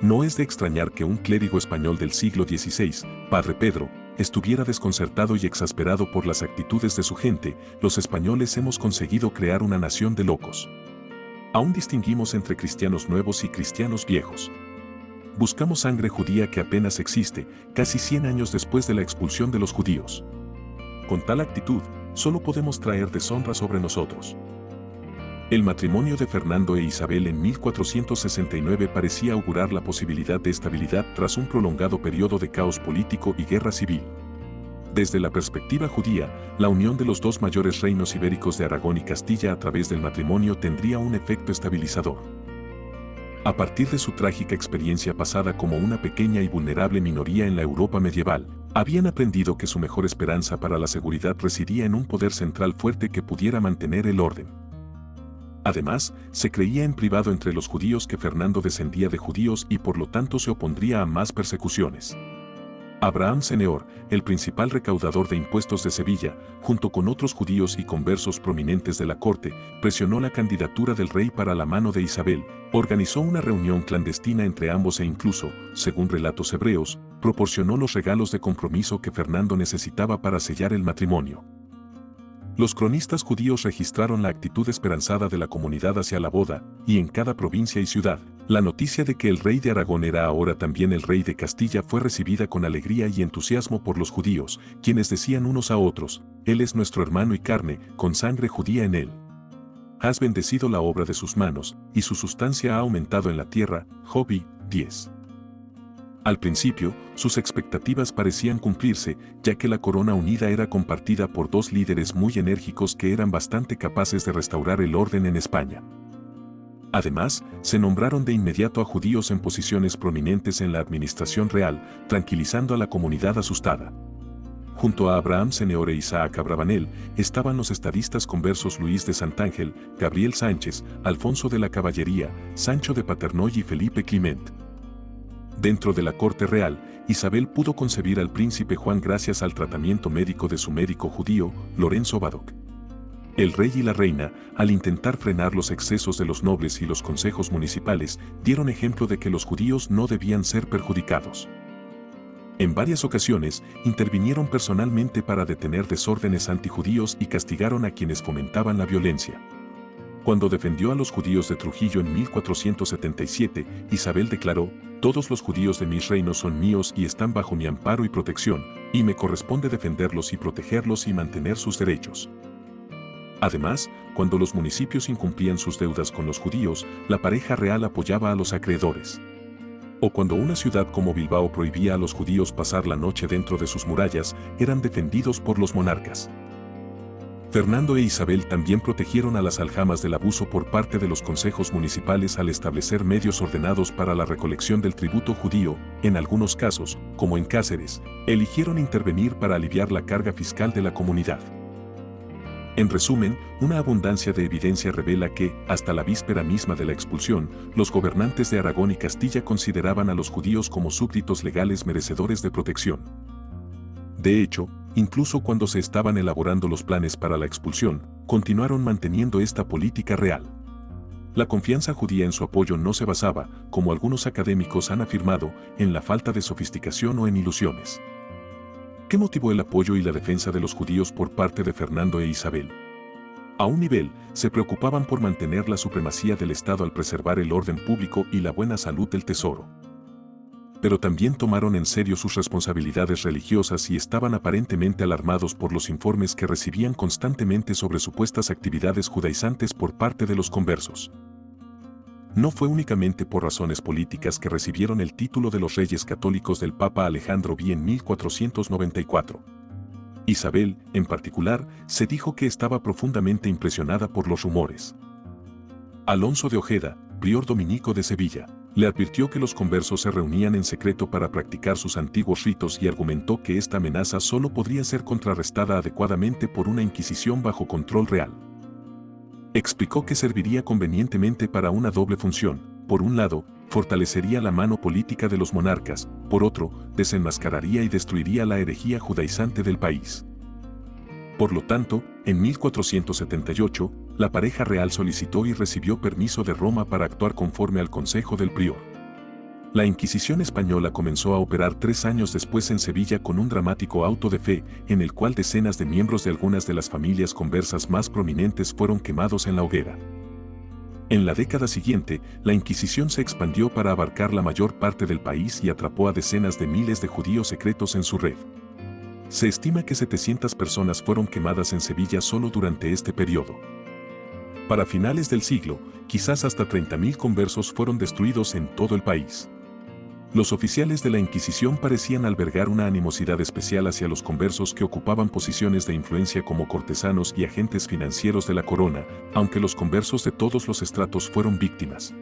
[SPEAKER 1] No es de extrañar que un clérigo español del siglo XVI, Padre Pedro, estuviera desconcertado y exasperado por las actitudes de su gente. Los españoles hemos conseguido crear una nación de locos. Aún distinguimos entre cristianos nuevos y cristianos viejos. Buscamos sangre judía que apenas existe, casi 100 años después de la expulsión de los judíos. Con tal actitud, solo podemos traer deshonra sobre nosotros. El matrimonio de Fernando e Isabel en 1469 parecía augurar la posibilidad de estabilidad tras un prolongado periodo de caos político y guerra civil. Desde la perspectiva judía, la unión de los dos mayores reinos ibéricos de Aragón y Castilla a través del matrimonio tendría un efecto estabilizador. A partir de su trágica experiencia pasada como una pequeña y vulnerable minoría en la Europa medieval, habían aprendido que su mejor esperanza para la seguridad residía en un poder central fuerte que pudiera mantener el orden. Además, se creía en privado entre los judíos que Fernando descendía de judíos y por lo tanto se opondría a más persecuciones. Abraham Seneor, el principal recaudador de impuestos de Sevilla, junto con otros judíos y conversos prominentes de la corte, presionó la candidatura del rey para la mano de Isabel, organizó una reunión clandestina entre ambos e incluso, según relatos hebreos, proporcionó los regalos de compromiso que Fernando necesitaba para sellar el matrimonio. Los cronistas judíos registraron la actitud esperanzada de la comunidad hacia la boda, y en cada provincia y ciudad, la noticia de que el rey de Aragón era ahora también el rey de Castilla fue recibida con alegría y entusiasmo por los judíos, quienes decían unos a otros: «Él es nuestro hermano y carne, con sangre judía en él. Has bendecido la obra de sus manos, y su sustancia ha aumentado en la tierra». Job 10. Al principio, sus expectativas parecían cumplirse, ya que la corona unida era compartida por dos líderes muy enérgicos que eran bastante capaces de restaurar el orden en España. Además, se nombraron de inmediato a judíos en posiciones prominentes en la administración real, tranquilizando a la comunidad asustada. Junto a Abraham Seneor e Isaac Abravanel, estaban los estadistas conversos Luis de Santángel, Gabriel Sánchez, Alfonso de la Caballería, Sancho de Paternoy y Felipe Clement. Dentro de la corte real, Isabel pudo concebir al príncipe Juan gracias al tratamiento médico de su médico judío, Lorenzo Badoc. El rey y la reina, al intentar frenar los excesos de los nobles y los consejos municipales, dieron ejemplo de que los judíos no debían ser perjudicados. En varias ocasiones, intervinieron personalmente para detener desórdenes antijudíos y castigaron a quienes fomentaban la violencia. Cuando defendió a los judíos de Trujillo en 1477, Isabel declaró: «Todos los judíos de mis reinos son míos y están bajo mi amparo y protección, y me corresponde defenderlos y protegerlos y mantener sus derechos». Además, cuando los municipios incumplían sus deudas con los judíos, la pareja real apoyaba a los acreedores. O cuando una ciudad como Bilbao prohibía a los judíos pasar la noche dentro de sus murallas, eran defendidos por los monarcas. Fernando e Isabel también protegieron a las aljamas del abuso por parte de los consejos municipales al establecer medios ordenados para la recolección del tributo judío. En algunos casos, como en Cáceres, eligieron intervenir para aliviar la carga fiscal de la comunidad. En resumen, una abundancia de evidencia revela que, hasta la víspera misma de la expulsión, los gobernantes de Aragón y Castilla consideraban a los judíos como súbditos legales merecedores de protección. De hecho, incluso cuando se estaban elaborando los planes para la expulsión, continuaron manteniendo esta política real. La confianza judía en su apoyo no se basaba, como algunos académicos han afirmado, en la falta de sofisticación o en ilusiones. ¿Qué motivó el apoyo y la defensa de los judíos por parte de Fernando e Isabel? A un nivel, se preocupaban por mantener la supremacía del Estado al preservar el orden público y la buena salud del tesoro. Pero también tomaron en serio sus responsabilidades religiosas y estaban aparentemente alarmados por los informes que recibían constantemente sobre supuestas actividades judaizantes por parte de los conversos. No fue únicamente por razones políticas que recibieron el título de los Reyes Católicos del Papa Alejandro V en 1494. Isabel, en particular, se dijo que estaba profundamente impresionada por los rumores. Alonso de Ojeda, prior dominico de Sevilla, le advirtió que los conversos se reunían en secreto para practicar sus antiguos ritos y argumentó que esta amenaza solo podría ser contrarrestada adecuadamente por una inquisición bajo control real. Explicó que serviría convenientemente para una doble función: por un lado, fortalecería la mano política de los monarcas, por otro, desenmascararía y destruiría la herejía judaizante del país. Por lo tanto, en 1478, la pareja real solicitó y recibió permiso de Roma para actuar conforme al consejo del prior. La Inquisición española comenzó a operar 3 años después en Sevilla con un dramático auto de fe, en el cual decenas de miembros de algunas de las familias conversas más prominentes fueron quemados en la hoguera. En la década siguiente, la Inquisición se expandió para abarcar la mayor parte del país y atrapó a decenas de miles de judíos secretos en su red. Se estima que 700 personas fueron quemadas en Sevilla solo durante este periodo. Para finales del siglo, quizás hasta 30.000 conversos fueron destruidos en todo el país. Los oficiales de la Inquisición parecían albergar una animosidad especial hacia los conversos que ocupaban posiciones de influencia como cortesanos y agentes financieros de la corona, aunque los conversos de todos los estratos fueron víctimas.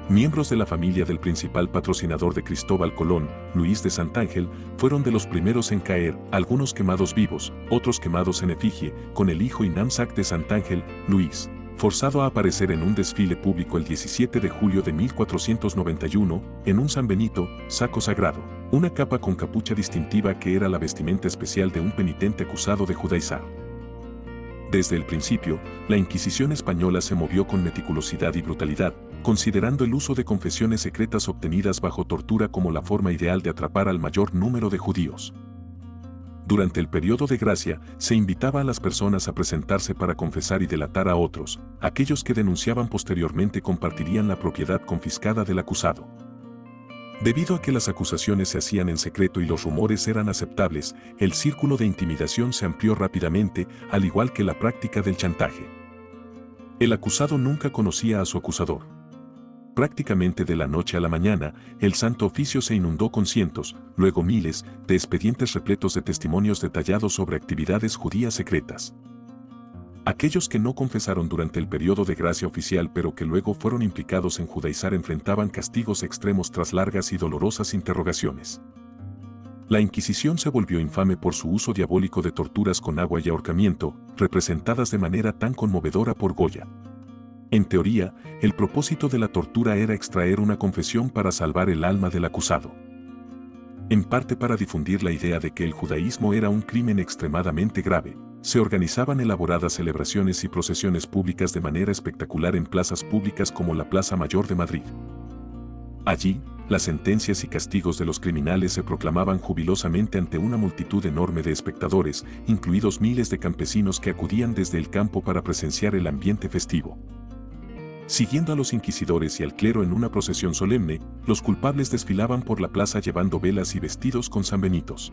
[SPEAKER 1] Miembros de la familia del principal patrocinador de Cristóbal Colón, Luis de Santángel, fueron de los primeros en caer, algunos quemados vivos, otros quemados en efigie, con el hijo y namesake de Santángel, Luis, forzado a aparecer en un desfile público el 17 de julio de 1491, en un San Benito, saco sagrado, una capa con capucha distintiva que era la vestimenta especial de un penitente acusado de judaizar. Desde el principio, la Inquisición española se movió con meticulosidad y brutalidad, considerando el uso de confesiones secretas obtenidas bajo tortura como la forma ideal de atrapar al mayor número de judíos. Durante el periodo de gracia, se invitaba a las personas a presentarse para confesar y delatar a otros. Aquellos que denunciaban posteriormente compartirían la propiedad confiscada del acusado. Debido a que las acusaciones se hacían en secreto y los rumores eran aceptables, el círculo de intimidación se amplió rápidamente, al igual que la práctica del chantaje. El acusado nunca conocía a su acusador. Prácticamente de la noche a la mañana, el Santo Oficio se inundó con cientos, luego miles, de expedientes repletos de testimonios detallados sobre actividades judías secretas. Aquellos que no confesaron durante el periodo de gracia oficial pero que luego fueron implicados en judaizar enfrentaban castigos extremos tras largas y dolorosas interrogaciones. La Inquisición se volvió infame por su uso diabólico de torturas con agua y ahorcamiento, representadas de manera tan conmovedora por Goya. En teoría, el propósito de la tortura era extraer una confesión para salvar el alma del acusado. En parte para difundir la idea de que el judaísmo era un crimen extremadamente grave, se organizaban elaboradas celebraciones y procesiones públicas de manera espectacular en plazas públicas como la Plaza Mayor de Madrid. Allí, las sentencias y castigos de los criminales se proclamaban jubilosamente ante una multitud enorme de espectadores, incluidos miles de campesinos que acudían desde el campo para presenciar el ambiente festivo. Siguiendo a los inquisidores y al clero en una procesión solemne, los culpables desfilaban por la plaza llevando velas y vestidos con sanbenitos.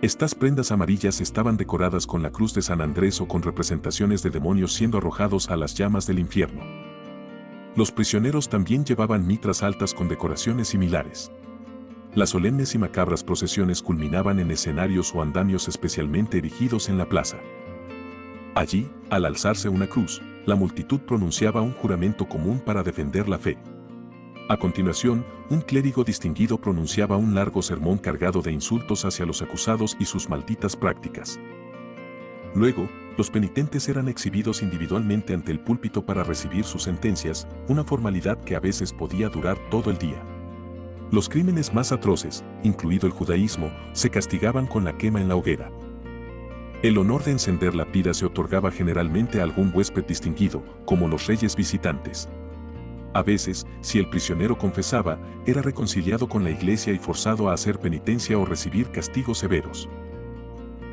[SPEAKER 1] Estas prendas amarillas estaban decoradas con la cruz de San Andrés o con representaciones de demonios siendo arrojados a las llamas del infierno. Los prisioneros también llevaban mitras altas con decoraciones similares. Las solemnes y macabras procesiones culminaban en escenarios o andamios especialmente erigidos en la plaza. Allí, al alzarse una cruz, la multitud pronunciaba un juramento común para defender la fe. A continuación, un clérigo distinguido pronunciaba un largo sermón cargado de insultos hacia los acusados y sus malditas prácticas. Luego, los penitentes eran exhibidos individualmente ante el púlpito para recibir sus sentencias, una formalidad que a veces podía durar todo el día. Los crímenes más atroces, incluido el judaísmo, se castigaban con la quema en la hoguera. El honor de encender la pira se otorgaba generalmente a algún huésped distinguido, como los reyes visitantes. A veces, si el prisionero confesaba, era reconciliado con la iglesia y forzado a hacer penitencia o recibir castigos severos.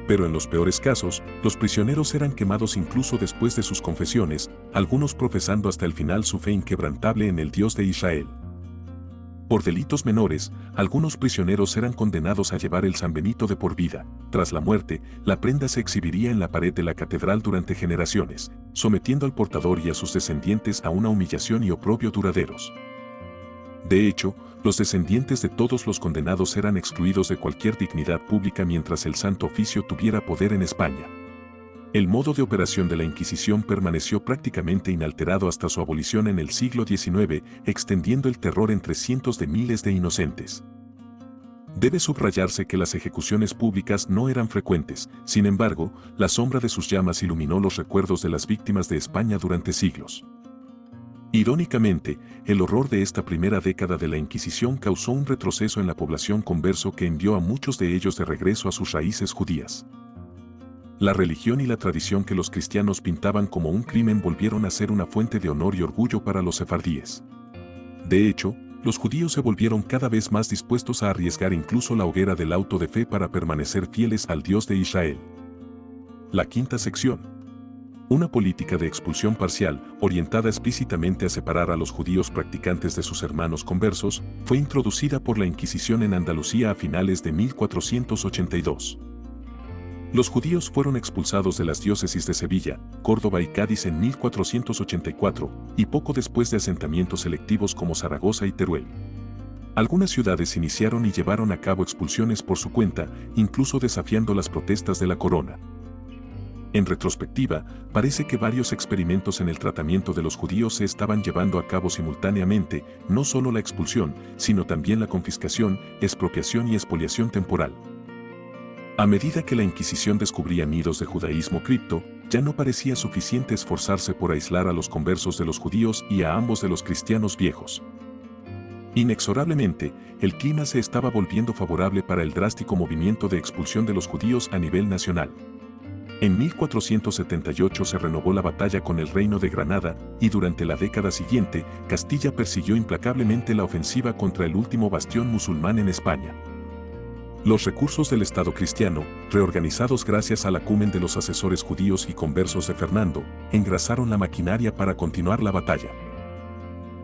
[SPEAKER 1] Pero en los peores casos, los prisioneros eran quemados incluso después de sus confesiones, algunos profesando hasta el final su fe inquebrantable en el Dios de Israel. Por delitos menores, algunos prisioneros eran condenados a llevar el sanbenito de por vida. Tras la muerte, la prenda se exhibiría en la pared de la catedral durante generaciones, sometiendo al portador y a sus descendientes a una humillación y oprobio duraderos. De hecho, los descendientes de todos los condenados eran excluidos de cualquier dignidad pública mientras el Santo Oficio tuviera poder en España. El modo de operación de la Inquisición permaneció prácticamente inalterado hasta su abolición en el siglo XIX, extendiendo el terror entre cientos de miles de inocentes. Debe subrayarse que las ejecuciones públicas no eran frecuentes, sin embargo, la sombra de sus llamas iluminó los recuerdos de las víctimas de España durante siglos. Irónicamente, el horror de esta primera década de la Inquisición causó un retroceso en la población converso que envió a muchos de ellos de regreso a sus raíces judías. La religión y la tradición que los cristianos pintaban como un crimen volvieron a ser una fuente de honor y orgullo para los sefardíes. De hecho, los judíos se volvieron cada vez más dispuestos a arriesgar incluso la hoguera del auto de fe para permanecer fieles al Dios de Israel. La quinta sección. Una política de expulsión parcial, orientada explícitamente a separar a los judíos practicantes de sus hermanos conversos, fue introducida por la Inquisición en Andalucía a finales de 1482. Los judíos fueron expulsados de las diócesis de Sevilla, Córdoba y Cádiz en 1484, y poco después de asentamientos selectivos como Zaragoza y Teruel. Algunas ciudades iniciaron y llevaron a cabo expulsiones por su cuenta, incluso desafiando las protestas de la corona. En retrospectiva, parece que varios experimentos en el tratamiento de los judíos se estaban llevando a cabo simultáneamente, no solo la expulsión, sino también la confiscación, expropiación y expoliación temporal. A medida que la Inquisición descubría nidos de judaísmo cripto, ya no parecía suficiente esforzarse por aislar a los conversos de los judíos y a ambos de los cristianos viejos. Inexorablemente, el clima se estaba volviendo favorable para el drástico movimiento de expulsión de los judíos a nivel nacional. En 1478 se renovó la batalla con el Reino de Granada, y durante la década siguiente, Castilla persiguió implacablemente la ofensiva contra el último bastión musulmán en España. Los recursos del Estado cristiano, reorganizados gracias al acumen de los asesores judíos y conversos de Fernando, engrasaron la maquinaria para continuar la batalla.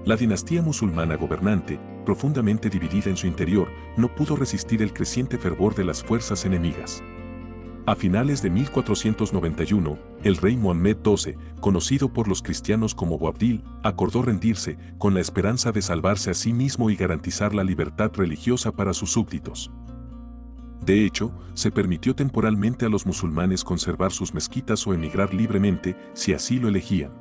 [SPEAKER 1] La dinastía musulmana gobernante, profundamente dividida en su interior, no pudo resistir el creciente fervor de las fuerzas enemigas. A finales de 1491, el rey Mohammed XII, conocido por los cristianos como Boabdil, acordó rendirse, con la esperanza de salvarse a sí mismo y garantizar la libertad religiosa para sus súbditos. De hecho, se permitió temporalmente a los musulmanes conservar sus mezquitas o emigrar libremente, si así lo elegían.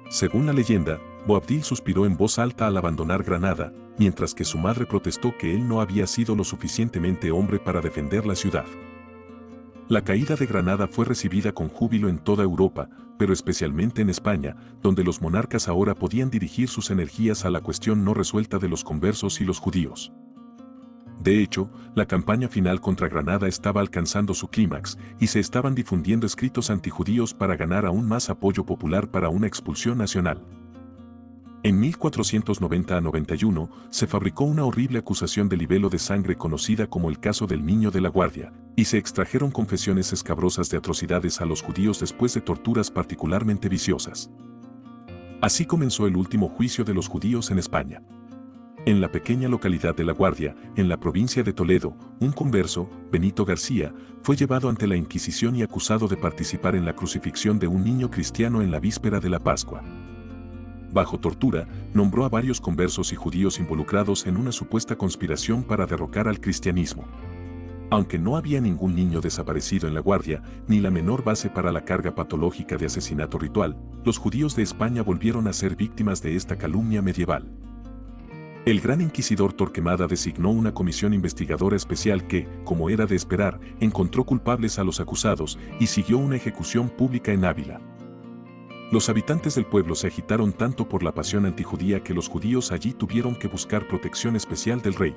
[SPEAKER 1] Según la leyenda, Boabdil suspiró en voz alta al abandonar Granada, mientras que su madre protestó que él no había sido lo suficientemente hombre para defender la ciudad. La caída de Granada fue recibida con júbilo en toda Europa, pero especialmente en España, donde los monarcas ahora podían dirigir sus energías a la cuestión no resuelta de los conversos y los judíos. De hecho, la campaña final contra Granada estaba alcanzando su clímax, y se estaban difundiendo escritos antijudíos para ganar aún más apoyo popular para una expulsión nacional. En 1490 a 91, se fabricó una horrible acusación de libelo de sangre conocida como el caso del Niño de la Guardia, y se extrajeron confesiones escabrosas de atrocidades a los judíos después de torturas particularmente viciosas. Así comenzó el último juicio de los judíos en España. En la pequeña localidad de La Guardia, en la provincia de Toledo, un converso, Benito García, fue llevado ante la Inquisición y acusado de participar en la crucifixión de un niño cristiano en la víspera de la Pascua. Bajo tortura, nombró a varios conversos y judíos involucrados en una supuesta conspiración para derrocar al cristianismo. Aunque no había ningún niño desaparecido en La Guardia, ni la menor base para la carga patológica de asesinato ritual, los judíos de España volvieron a ser víctimas de esta calumnia medieval. El gran inquisidor Torquemada designó una comisión investigadora especial que, como era de esperar, encontró culpables a los acusados y siguió una ejecución pública en Ávila. Los habitantes del pueblo se agitaron tanto por la pasión antijudía que los judíos allí tuvieron que buscar protección especial del rey.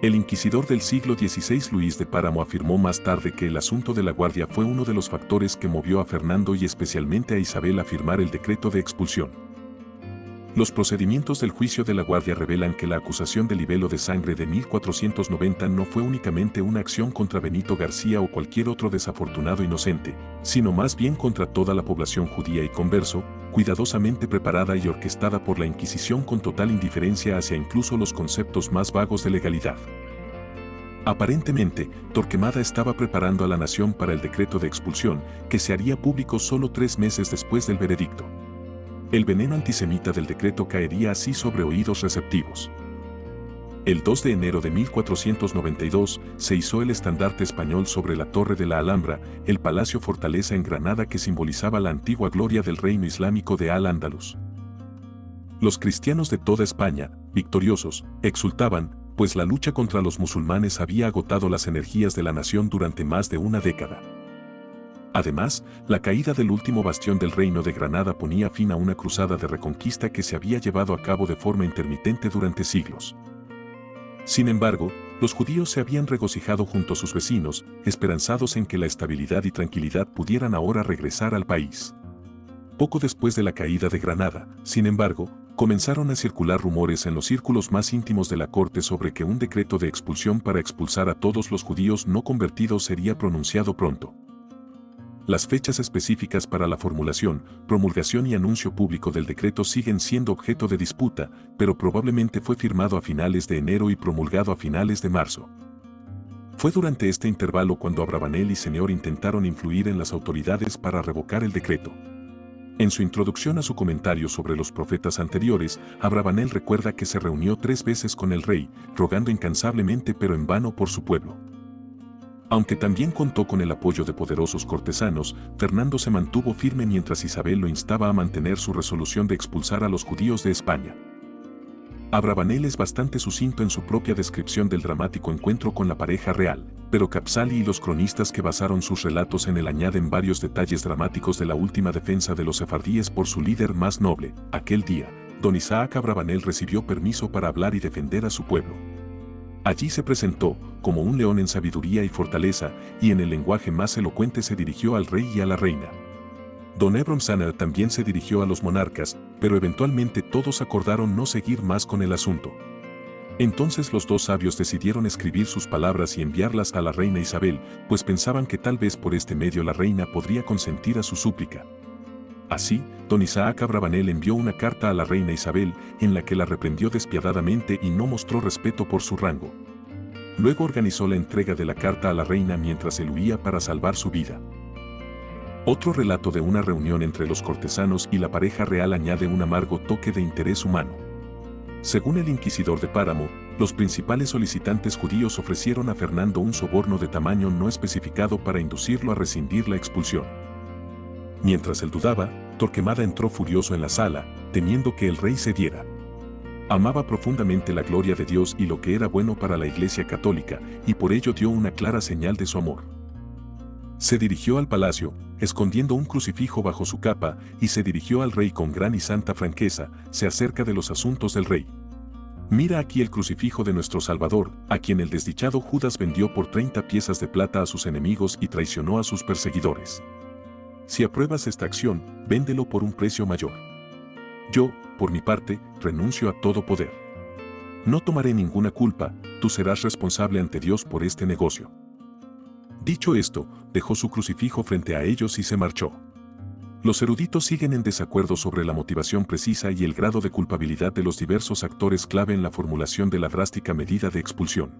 [SPEAKER 1] El inquisidor del siglo XVI Luis de Páramo afirmó más tarde que el asunto de La Guardia fue uno de los factores que movió a Fernando y especialmente a Isabel a firmar el decreto de expulsión. Los procedimientos del juicio de La Guardia revelan que la acusación de libelo de sangre de 1490 no fue únicamente una acción contra Benito García o cualquier otro desafortunado inocente, sino más bien contra toda la población judía y converso, cuidadosamente preparada y orquestada por la Inquisición con total indiferencia hacia incluso los conceptos más vagos de legalidad. Aparentemente, Torquemada estaba preparando a la nación para el decreto de expulsión, que se haría público solo 3 meses después del veredicto. El veneno antisemita del decreto caería así sobre oídos receptivos. El 2 de enero de 1492 se izó el estandarte español sobre la Torre de la Alhambra, el palacio fortaleza en Granada que simbolizaba la antigua gloria del reino islámico de Al-Ándalus. Los cristianos de toda España, victoriosos, exultaban, pues la lucha contra los musulmanes había agotado las energías de la nación durante más de una década. Además, la caída del último bastión del Reino de Granada ponía fin a una cruzada de reconquista que se había llevado a cabo de forma intermitente durante siglos. Sin embargo, los judíos se habían regocijado junto a sus vecinos, esperanzados en que la estabilidad y tranquilidad pudieran ahora regresar al país. Poco después de la caída de Granada, sin embargo, comenzaron a circular rumores en los círculos más íntimos de la corte sobre que un decreto de expulsión para expulsar a todos los judíos no convertidos sería pronunciado pronto. Las fechas específicas para la formulación, promulgación y anuncio público del decreto siguen siendo objeto de disputa, pero probablemente fue firmado a finales de enero y promulgado a finales de marzo. Fue durante este intervalo cuando Abravanel y Señor intentaron influir en las autoridades para revocar el decreto. En su introducción a su comentario sobre los profetas anteriores, Abravanel recuerda que se reunió 3 veces con el rey, rogando incansablemente pero en vano por su pueblo. Aunque también contó con el apoyo de poderosos cortesanos, Fernando se mantuvo firme mientras Isabel lo instaba a mantener su resolución de expulsar a los judíos de España. Abravanel es bastante sucinto en su propia descripción del dramático encuentro con la pareja real, pero Capsali y los cronistas que basaron sus relatos en él añaden varios detalles dramáticos de la última defensa de los sefardíes por su líder más noble, aquel día, don Isaac Abravanel recibió permiso para hablar y defender a su pueblo. Allí se presentó, como un león en sabiduría y fortaleza, y en el lenguaje más elocuente se dirigió al rey y a la reina. Don Ebrom Saner también se dirigió a los monarcas, pero eventualmente todos acordaron no seguir más con el asunto. Entonces los dos sabios decidieron escribir sus palabras y enviarlas a la reina Isabel, pues pensaban que tal vez por este medio la reina podría consentir a su súplica. Así, don Isaac Abravanel envió una carta a la reina Isabel, en la que la reprendió despiadadamente y no mostró respeto por su rango. Luego organizó la entrega de la carta a la reina mientras él huía para salvar su vida. Otro relato de una reunión entre los cortesanos y la pareja real añade un amargo toque de interés humano. Según el inquisidor de Páramo, los principales solicitantes judíos ofrecieron a Fernando un soborno de tamaño no especificado para inducirlo a rescindir la expulsión. Mientras él dudaba, Torquemada entró furioso en la sala, temiendo que el rey cediera. Amaba profundamente la gloria de Dios y lo que era bueno para la Iglesia católica, y por ello dio una clara señal de su amor. Se dirigió al palacio, escondiendo un crucifijo bajo su capa, y se dirigió al rey con gran y santa franqueza, se acerca de los asuntos del rey. Mira aquí el crucifijo de nuestro Salvador, a quien el desdichado Judas vendió por 30 piezas de plata a sus enemigos y traicionó a sus perseguidores. Si apruebas esta acción, véndelo por un precio mayor. Yo, por mi parte, renuncio a todo poder. No tomaré ninguna culpa, tú serás responsable ante Dios por este negocio. Dicho esto, dejó su crucifijo frente a ellos y se marchó. Los eruditos siguen en desacuerdo sobre la motivación precisa y el grado de culpabilidad de los diversos actores clave en la formulación de la drástica medida de expulsión.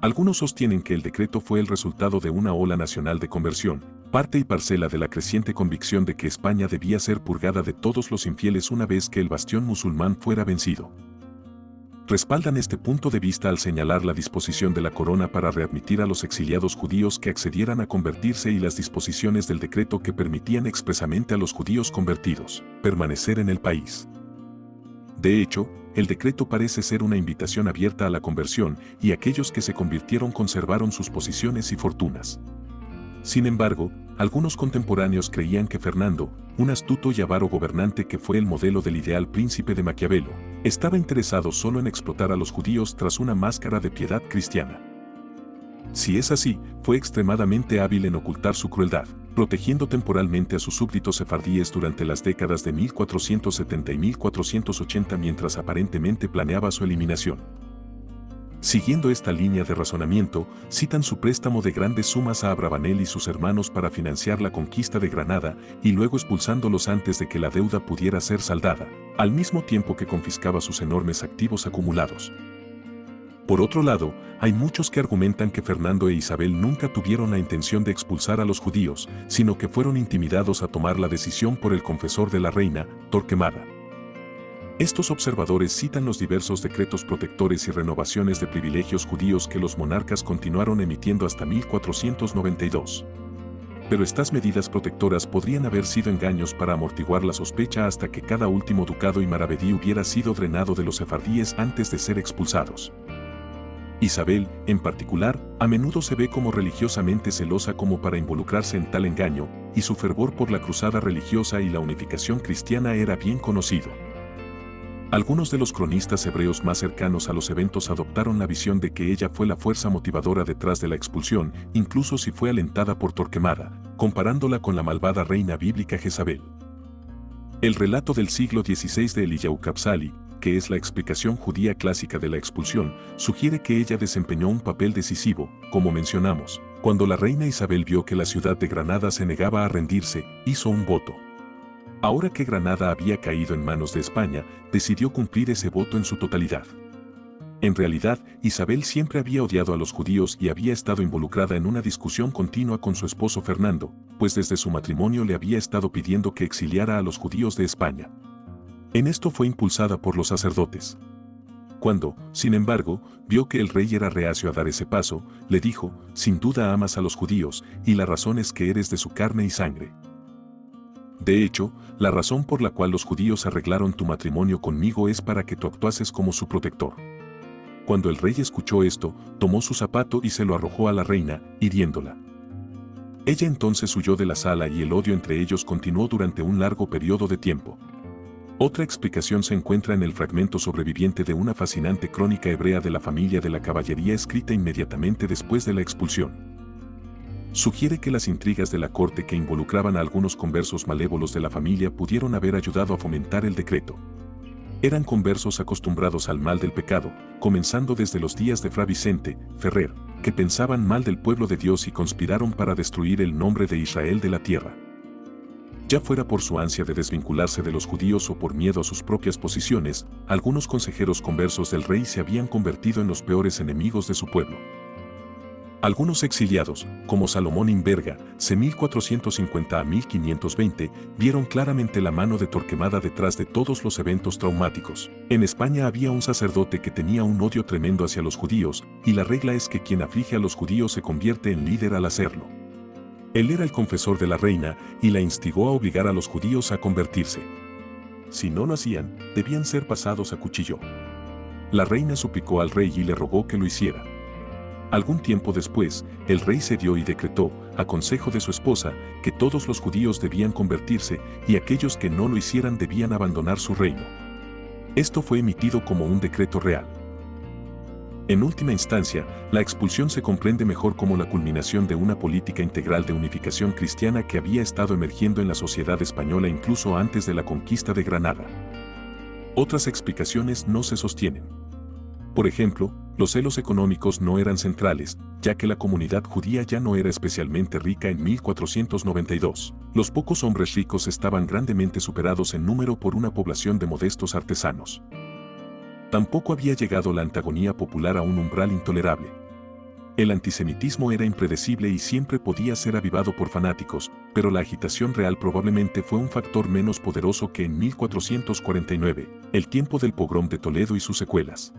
[SPEAKER 1] Algunos sostienen que el decreto fue el resultado de una ola nacional de conversión, parte y parcela de la creciente convicción de que España debía ser purgada de todos los infieles una vez que el bastión musulmán fuera vencido. Respaldan este punto de vista al señalar la disposición de la corona para readmitir a los exiliados judíos que accedieran a convertirse y las disposiciones del decreto que permitían expresamente a los judíos convertidos permanecer en el país. De hecho, el decreto parece ser una invitación abierta a la conversión y aquellos que se convirtieron conservaron sus posiciones y fortunas. Sin embargo, algunos contemporáneos creían que Fernando, un astuto y avaro gobernante que fue el modelo del ideal príncipe de Maquiavelo, estaba interesado solo en explotar a los judíos tras una máscara de piedad cristiana. Si es así, fue extremadamente hábil en ocultar su crueldad, protegiendo temporalmente a sus súbditos sefardíes durante las décadas de 1470 y 1480 mientras aparentemente planeaba su eliminación. Siguiendo esta línea de razonamiento, citan su préstamo de grandes sumas a Abravanel y sus hermanos para financiar la conquista de Granada y luego expulsándolos antes de que la deuda pudiera ser saldada, al mismo tiempo que confiscaba sus enormes activos acumulados. Por otro lado, hay muchos que argumentan que Fernando e Isabel nunca tuvieron la intención de expulsar a los judíos, sino que fueron intimidados a tomar la decisión por el confesor de la reina, Torquemada. Estos observadores citan los diversos decretos protectores y renovaciones de privilegios judíos que los monarcas continuaron emitiendo hasta 1492. Pero estas medidas protectoras podrían haber sido engaños para amortiguar la sospecha hasta que cada último ducado y maravedí hubiera sido drenado de los sefardíes antes de ser expulsados. Isabel, en particular, a menudo se ve como religiosamente celosa como para involucrarse en tal engaño, y su fervor por la cruzada religiosa y la unificación cristiana era bien conocido. Algunos de los cronistas hebreos más cercanos a los eventos adoptaron la visión de que ella fue la fuerza motivadora detrás de la expulsión, incluso si fue alentada por Torquemada, comparándola con la malvada reina bíblica Jezabel. El relato del siglo XVI de Eliyahu Kapsali, que es la explicación judía clásica de la expulsión, sugiere que ella desempeñó un papel decisivo, como mencionamos, cuando la reina Isabel vio que la ciudad de Granada se negaba a rendirse, hizo un voto. Ahora que Granada había caído en manos de España, decidió cumplir ese voto en su totalidad. En realidad, Isabel siempre había odiado a los judíos y había estado involucrada en una discusión continua con su esposo Fernando, pues desde su matrimonio le había estado pidiendo que exiliara a los judíos de España. En esto fue impulsada por los sacerdotes. Cuando, sin embargo, vio que el rey era reacio a dar ese paso, le dijo: «Sin duda amas a los judíos, y la razón es que eres de su carne y sangre. De hecho, la razón por la cual los judíos arreglaron tu matrimonio conmigo es para que tú actuases como su protector». Cuando el rey escuchó esto, tomó su zapato y se lo arrojó a la reina, hiriéndola. Ella entonces huyó de la sala y el odio entre ellos continuó durante un largo periodo de tiempo. Otra explicación se encuentra en el fragmento sobreviviente de una fascinante crónica hebrea de la familia de la caballería escrita inmediatamente después de la expulsión. Sugiere que las intrigas de la corte que involucraban a algunos conversos malévolos de la familia pudieron haber ayudado a fomentar el decreto. Eran conversos acostumbrados al mal del pecado, comenzando desde los días de Fra Vicente Ferrer, que pensaban mal del pueblo de Dios y conspiraron para destruir el nombre de Israel de la tierra. Ya fuera por su ansia de desvincularse de los judíos o por miedo a sus propias posiciones, algunos consejeros conversos del rey se habían convertido en los peores enemigos de su pueblo. Algunos exiliados, como Salomón Imberga, c. 1450 a 1520, vieron claramente la mano de Torquemada detrás de todos los eventos traumáticos. En España había un sacerdote que tenía un odio tremendo hacia los judíos, y la regla es que quien aflige a los judíos se convierte en líder al hacerlo. Él era el confesor de la reina y la instigó a obligar a los judíos a convertirse. Si no lo hacían, debían ser pasados a cuchillo. La reina suplicó al rey y le rogó que lo hiciera. Algún tiempo después, el rey cedió y decretó, a consejo de su esposa, que todos los judíos debían convertirse y aquellos que no lo hicieran debían abandonar su reino. Esto fue emitido como un decreto real. En última instancia, la expulsión se comprende mejor como la culminación de una política integral de unificación cristiana que había estado emergiendo en la sociedad española incluso antes de la conquista de Granada. Otras explicaciones no se sostienen. Por ejemplo, los celos económicos no eran centrales, ya que la comunidad judía ya no era especialmente rica en 1492. Los pocos hombres ricos estaban grandemente superados en número por una población de modestos artesanos. Tampoco había llegado la antagonía popular a un umbral intolerable. El antisemitismo era impredecible y siempre podía ser avivado por fanáticos, pero la agitación real probablemente fue un factor menos poderoso que en 1449, el tiempo del pogrom de Toledo y sus secuelas.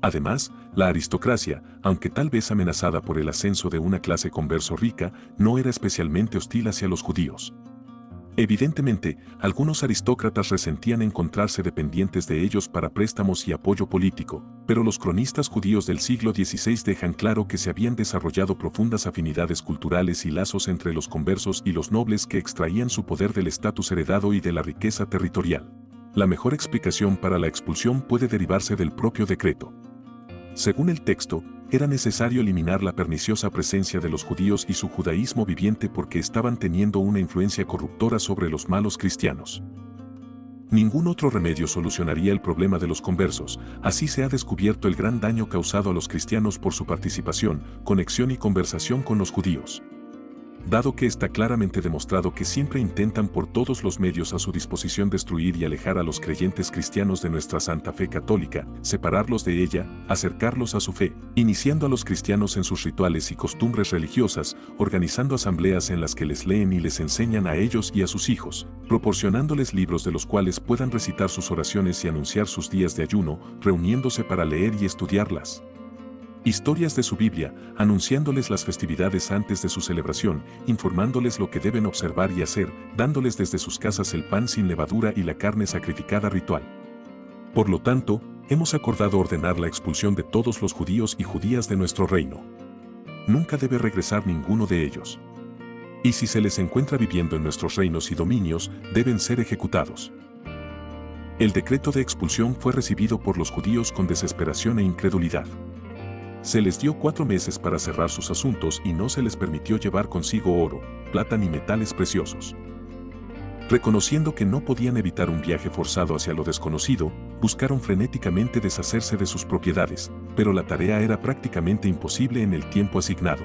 [SPEAKER 1] Además, la aristocracia, aunque tal vez amenazada por el ascenso de una clase converso rica, no era especialmente hostil hacia los judíos. Evidentemente, algunos aristócratas resentían encontrarse dependientes de ellos para préstamos y apoyo político, pero los cronistas judíos del siglo XVI dejan claro que se habían desarrollado profundas afinidades culturales y lazos entre los conversos y los nobles que extraían su poder del estatus heredado y de la riqueza territorial. La mejor explicación para la expulsión puede derivarse del propio decreto. Según el texto, era necesario eliminar la perniciosa presencia de los judíos y su judaísmo viviente porque estaban teniendo una influencia corruptora sobre los malos cristianos. Ningún otro remedio solucionaría el problema de los conversos, así se ha descubierto el gran daño causado a los cristianos por su participación, conexión y conversación con los judíos. Dado que está claramente demostrado que siempre intentan por todos los medios a su disposición destruir y alejar a los creyentes cristianos de nuestra santa fe católica, separarlos de ella, acercarlos a su fe, iniciando a los cristianos en sus rituales y costumbres religiosas, organizando asambleas en las que les leen y les enseñan a ellos y a sus hijos, proporcionándoles libros de los cuales puedan recitar sus oraciones y anunciar sus días de ayuno, reuniéndose para leer y estudiarlas. Historias de su Biblia, anunciándoles las festividades antes de su celebración, informándoles lo que deben observar y hacer, dándoles desde sus casas el pan sin levadura y la carne sacrificada ritual. Por lo tanto, hemos acordado ordenar la expulsión de todos los judíos y judías de nuestro reino. Nunca debe regresar ninguno de ellos. Y si se les encuentra viviendo en nuestros reinos y dominios, deben ser ejecutados. El decreto de expulsión fue recibido por los judíos con desesperación e incredulidad. Se les dio 4 meses para cerrar sus asuntos y no se les permitió llevar consigo oro, plata ni metales preciosos. Reconociendo que no podían evitar un viaje forzado hacia lo desconocido, buscaron frenéticamente deshacerse de sus propiedades, pero la tarea era prácticamente imposible en el tiempo asignado.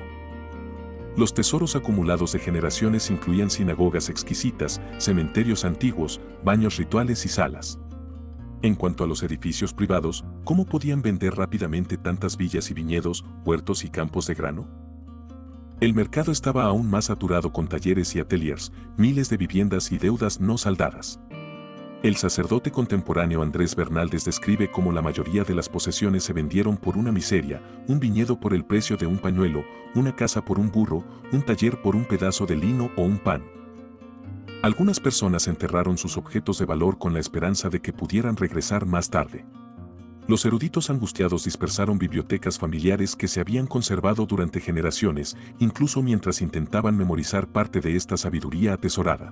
[SPEAKER 1] Los tesoros acumulados de generaciones incluían sinagogas exquisitas, cementerios antiguos, baños rituales y salas. En cuanto a los edificios privados, ¿cómo podían vender rápidamente tantas villas y viñedos, huertos y campos de grano? El mercado estaba aún más saturado con talleres y ateliers, miles de viviendas y deudas no saldadas. El sacerdote contemporáneo Andrés Bernaldez describe cómo la mayoría de las posesiones se vendieron por una miseria, un viñedo por el precio de un pañuelo, una casa por un burro, un taller por un pedazo de lino o un pan. Algunas personas enterraron sus objetos de valor con la esperanza de que pudieran regresar más tarde. Los eruditos angustiados dispersaron bibliotecas familiares que se habían conservado durante generaciones, incluso mientras intentaban memorizar parte de esta sabiduría atesorada.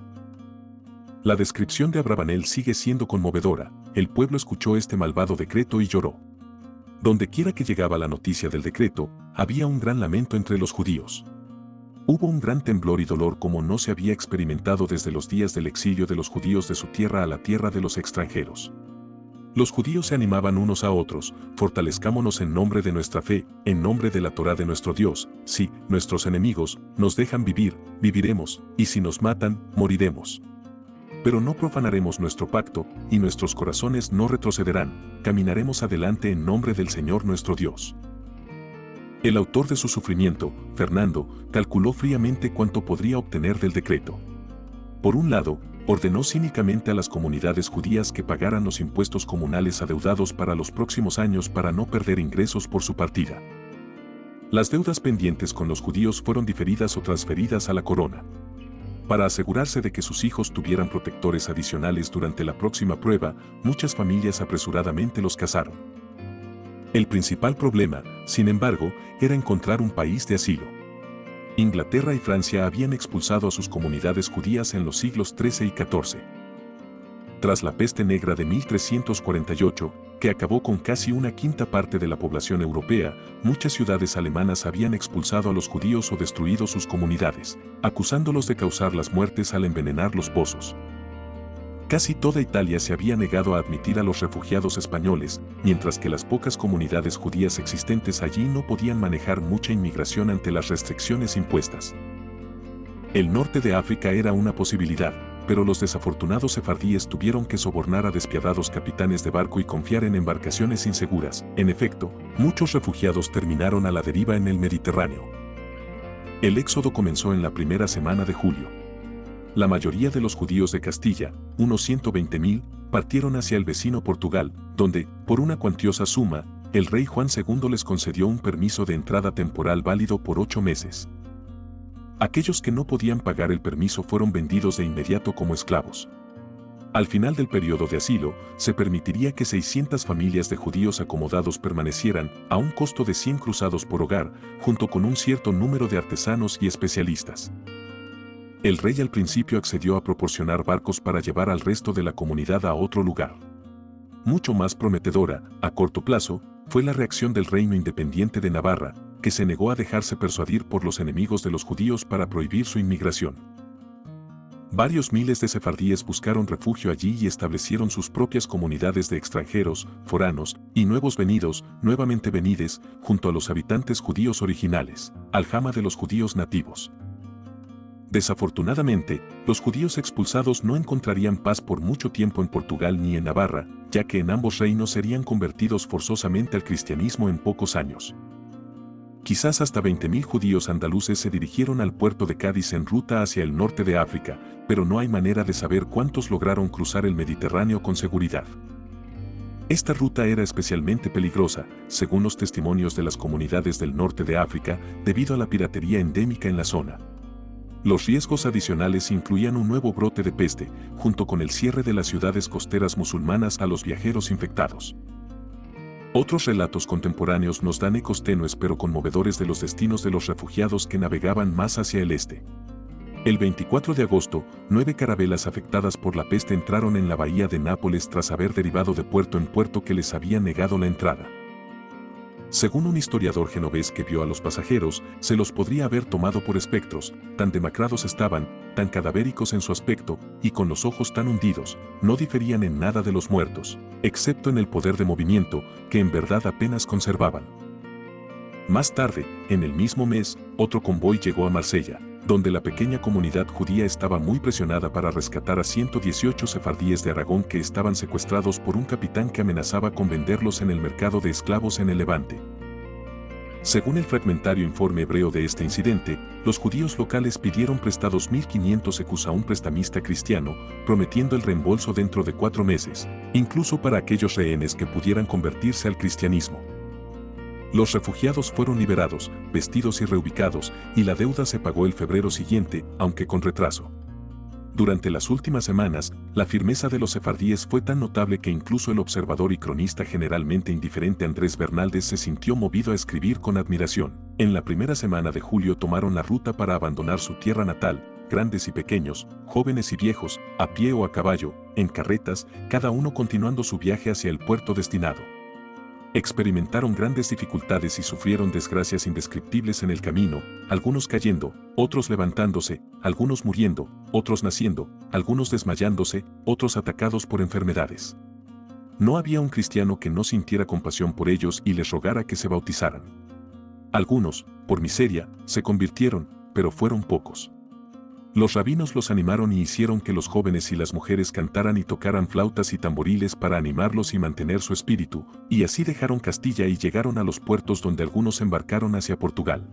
[SPEAKER 1] La descripción de Abravanel sigue siendo conmovedora. El pueblo escuchó este malvado decreto y lloró. Donde quiera que llegaba la noticia del decreto, había un gran lamento entre los judíos. Hubo un gran temblor y dolor como no se había experimentado desde los días del exilio de los judíos de su tierra a la tierra de los extranjeros. Los judíos se animaban unos a otros: fortalezcámonos en nombre de nuestra fe, en nombre de la Torá de nuestro Dios. Si nuestros enemigos nos dejan vivir, viviremos, y si nos matan, moriremos. Pero no profanaremos nuestro pacto, y nuestros corazones no retrocederán, caminaremos adelante en nombre del Señor nuestro Dios. El autor de su sufrimiento, Fernando, calculó fríamente cuánto podría obtener del decreto. Por un lado, ordenó cínicamente a las comunidades judías que pagaran los impuestos comunales adeudados para los próximos años para no perder ingresos por su partida. Las deudas pendientes con los judíos fueron diferidas o transferidas a la corona. Para asegurarse de que sus hijos tuvieran protectores adicionales durante la próxima prueba, muchas familias apresuradamente los casaron. El principal problema, sin embargo, era encontrar un país de asilo. Inglaterra y Francia habían expulsado a sus comunidades judías en los siglos XIII y XIV. Tras la peste negra de 1348, que acabó con casi una quinta parte de la población europea, muchas ciudades alemanas habían expulsado a los judíos o destruido sus comunidades, acusándolos de causar las muertes al envenenar los pozos. Casi toda Italia se había negado a admitir a los refugiados españoles, mientras que las pocas comunidades judías existentes allí no podían manejar mucha inmigración ante las restricciones impuestas. El norte de África era una posibilidad, pero los desafortunados sefardíes tuvieron que sobornar a despiadados capitanes de barco y confiar en embarcaciones inseguras. En efecto, muchos refugiados terminaron a la deriva en el Mediterráneo. El éxodo comenzó en la primera semana de julio. La mayoría de los judíos de Castilla, unos 120.000, partieron hacia el vecino Portugal, donde, por una cuantiosa suma, el rey Juan II les concedió un permiso de entrada temporal válido por 8 meses. Aquellos que no podían pagar el permiso fueron vendidos de inmediato como esclavos. Al final del periodo de asilo, se permitiría que 600 familias de judíos acomodados permanecieran, a un costo de 100 cruzados por hogar, junto con un cierto número de artesanos y especialistas. El rey al principio accedió a proporcionar barcos para llevar al resto de la comunidad a otro lugar. Mucho más prometedora, a corto plazo, fue la reacción del Reino Independiente de Navarra, que se negó a dejarse persuadir por los enemigos de los judíos para prohibir su inmigración. Varios miles de sefardíes buscaron refugio allí y establecieron sus propias comunidades de extranjeros, foranos y nuevos venidos, nuevamente venides, junto a los habitantes judíos originales, aljama de los judíos nativos. Desafortunadamente, los judíos expulsados no encontrarían paz por mucho tiempo en Portugal ni en Navarra, ya que en ambos reinos serían convertidos forzosamente al cristianismo en pocos años. Quizás hasta 20.000 judíos andaluces se dirigieron al puerto de Cádiz en ruta hacia el norte de África, pero no hay manera de saber cuántos lograron cruzar el Mediterráneo con seguridad. Esta ruta era especialmente peligrosa, según los testimonios de las comunidades del norte de África, debido a la piratería endémica en la zona. Los riesgos adicionales incluían un nuevo brote de peste, junto con el cierre de las ciudades costeras musulmanas a los viajeros infectados. Otros relatos contemporáneos nos dan ecos tenues pero conmovedores de los destinos de los refugiados que navegaban más hacia el este. El 24 de agosto, 9 carabelas afectadas por la peste entraron en la bahía de Nápoles tras haber derivado de puerto en puerto que les habían negado la entrada. Según un historiador genovés que vio a los pasajeros, se los podría haber tomado por espectros, tan demacrados estaban, tan cadavéricos en su aspecto, y con los ojos tan hundidos, no diferían en nada de los muertos, excepto en el poder de movimiento, que en verdad apenas conservaban. Más tarde, en el mismo mes, otro convoy llegó a Marsella, donde la pequeña comunidad judía estaba muy presionada para rescatar a 118 sefardíes de Aragón que estaban secuestrados por un capitán que amenazaba con venderlos en el mercado de esclavos en el Levante. Según el fragmentario informe hebreo de este incidente, los judíos locales pidieron prestados 1.500 ecus a un prestamista cristiano, prometiendo el reembolso dentro de 4 meses, incluso para aquellos rehenes que pudieran convertirse al cristianismo. Los refugiados fueron liberados, vestidos y reubicados, y la deuda se pagó el febrero siguiente, aunque con retraso. Durante las últimas semanas, la firmeza de los sefardíes fue tan notable que incluso el observador y cronista generalmente indiferente Andrés Bernaldez se sintió movido a escribir con admiración. En la primera semana de julio tomaron la ruta para abandonar su tierra natal, grandes y pequeños, jóvenes y viejos, a pie o a caballo, en carretas, cada uno continuando su viaje hacia el puerto destinado. Experimentaron grandes dificultades y sufrieron desgracias indescriptibles en el camino, algunos cayendo, otros levantándose, algunos muriendo, otros naciendo, algunos desmayándose, otros atacados por enfermedades. No había un cristiano que no sintiera compasión por ellos y les rogara que se bautizaran. Algunos, por miseria, se convirtieron, pero fueron pocos. Los rabinos los animaron y hicieron que los jóvenes y las mujeres cantaran y tocaran flautas y tamboriles para animarlos y mantener su espíritu, y así dejaron Castilla y llegaron a los puertos donde algunos embarcaron hacia Portugal.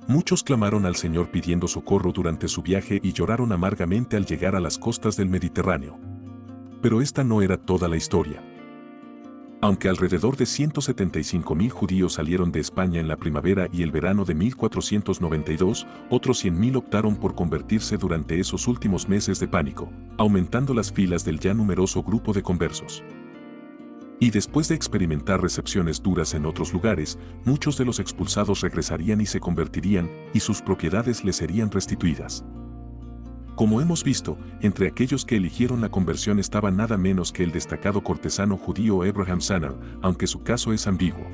[SPEAKER 1] Muchos clamaron al Señor pidiendo socorro durante su viaje y lloraron amargamente al llegar a las costas del Mediterráneo. Pero esta no era toda la historia. Aunque alrededor de 175.000 judíos salieron de España en la primavera y el verano de 1492, otros 100.000 optaron por convertirse durante esos últimos meses de pánico, aumentando las filas del ya numeroso grupo de conversos. Y después de experimentar recepciones duras en otros lugares, muchos de los expulsados regresarían y se convertirían, y sus propiedades les serían restituidas. Como hemos visto, entre aquellos que eligieron la conversión estaba nada menos que el destacado cortesano judío Abraham Zanner, aunque su caso es ambiguo.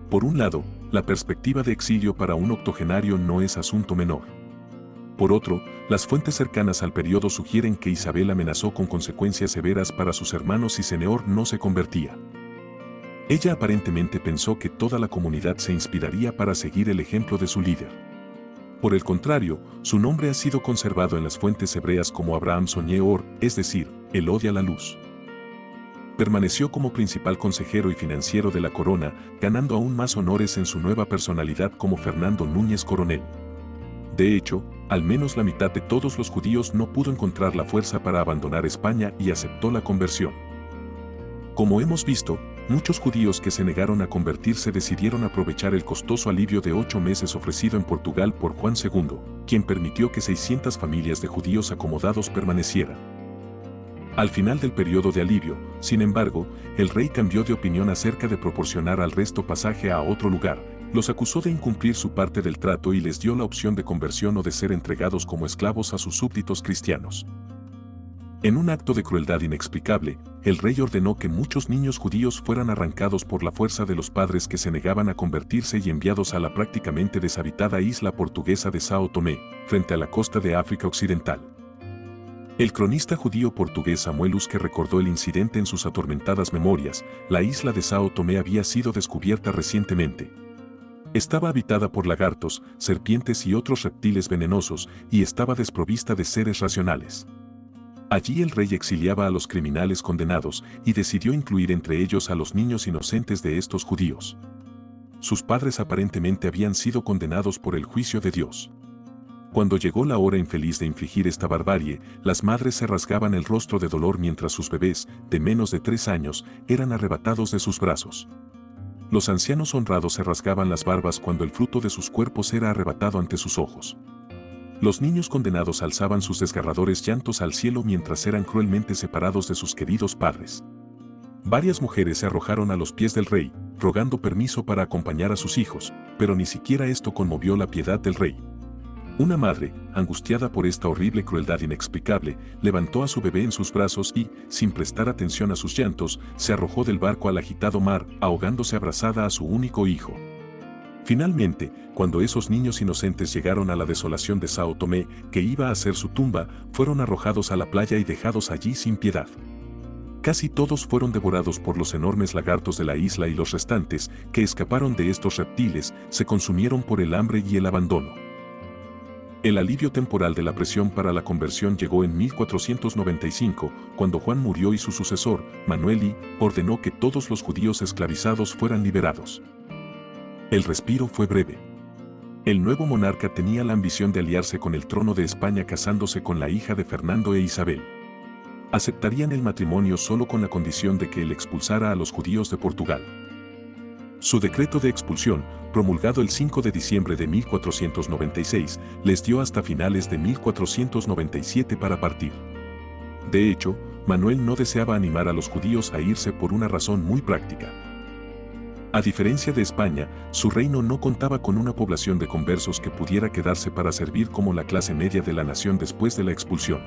[SPEAKER 1] Por un lado, la perspectiva de exilio para un octogenario no es asunto menor. Por otro, las fuentes cercanas al periodo sugieren que Isabel amenazó con consecuencias severas para sus hermanos si Seneor no se convertía. Ella aparentemente pensó que toda la comunidad se inspiraría para seguir el ejemplo de su líder. Por el contrario, su nombre ha sido conservado en las fuentes hebreas como Abraham Soñé Or, es decir, el odia la luz. Permaneció como principal consejero y financiero de la corona, ganando aún más honores en su nueva personalidad como Fernando Núñez Coronel. De hecho, al menos la mitad de todos los judíos no pudo encontrar la fuerza para abandonar España y aceptó la conversión. Como hemos visto, muchos judíos que se negaron a convertirse decidieron aprovechar el costoso alivio de 8 meses ofrecido en Portugal por Juan II, quien permitió que 600 familias de judíos acomodados permanecieran. Al final del periodo de alivio, sin embargo, el rey cambió de opinión acerca de proporcionar al resto pasaje a otro lugar, los acusó de incumplir su parte del trato y les dio la opción de conversión o de ser entregados como esclavos a sus súbditos cristianos. En un acto de crueldad inexplicable, el rey ordenó que muchos niños judíos fueran arrancados por la fuerza de los padres que se negaban a convertirse y enviados a la prácticamente deshabitada isla portuguesa de São Tomé, frente a la costa de África Occidental. El cronista judío portugués Samuel Usque recordó el incidente en sus atormentadas memorias. La isla de São Tomé había sido descubierta recientemente. Estaba habitada por lagartos, serpientes y otros reptiles venenosos, y estaba desprovista de seres racionales. Allí el rey exiliaba a los criminales condenados y decidió incluir entre ellos a los niños inocentes de estos judíos. Sus padres aparentemente habían sido condenados por el juicio de Dios. Cuando llegó la hora infeliz de infligir esta barbarie, las madres se rasgaban el rostro de dolor mientras sus bebés, de menos de 3 años, eran arrebatados de sus brazos. Los ancianos honrados se rasgaban las barbas cuando el fruto de sus cuerpos era arrebatado ante sus ojos. Los niños condenados alzaban sus desgarradores llantos al cielo mientras eran cruelmente separados de sus queridos padres. Varias mujeres se arrojaron a los pies del rey, rogando permiso para acompañar a sus hijos, pero ni siquiera esto conmovió la piedad del rey. Una madre, angustiada por esta horrible crueldad inexplicable, levantó a su bebé en sus brazos y, sin prestar atención a sus llantos, se arrojó del barco al agitado mar, ahogándose abrazada a su único hijo. Finalmente, cuando esos niños inocentes llegaron a la desolación de São Tomé, que iba a ser su tumba, fueron arrojados a la playa y dejados allí sin piedad. Casi todos fueron devorados por los enormes lagartos de la isla y los restantes, que escaparon de estos reptiles, se consumieron por el hambre y el abandono. El alivio temporal de la presión para la conversión llegó en 1495, cuando Juan murió y su sucesor, Manuel I, ordenó que todos los judíos esclavizados fueran liberados. El respiro fue breve. El nuevo monarca tenía la ambición de aliarse con el trono de España casándose con la hija de Fernando e Isabel. Aceptarían el matrimonio solo con la condición de que él expulsara a los judíos de Portugal. Su decreto de expulsión, promulgado el 5 de diciembre de 1496, les dio hasta finales de 1497 para partir. De hecho, Manuel no deseaba animar a los judíos a irse por una razón muy práctica. A diferencia de España, su reino no contaba con una población de conversos que pudiera quedarse para servir como la clase media de la nación después de la expulsión.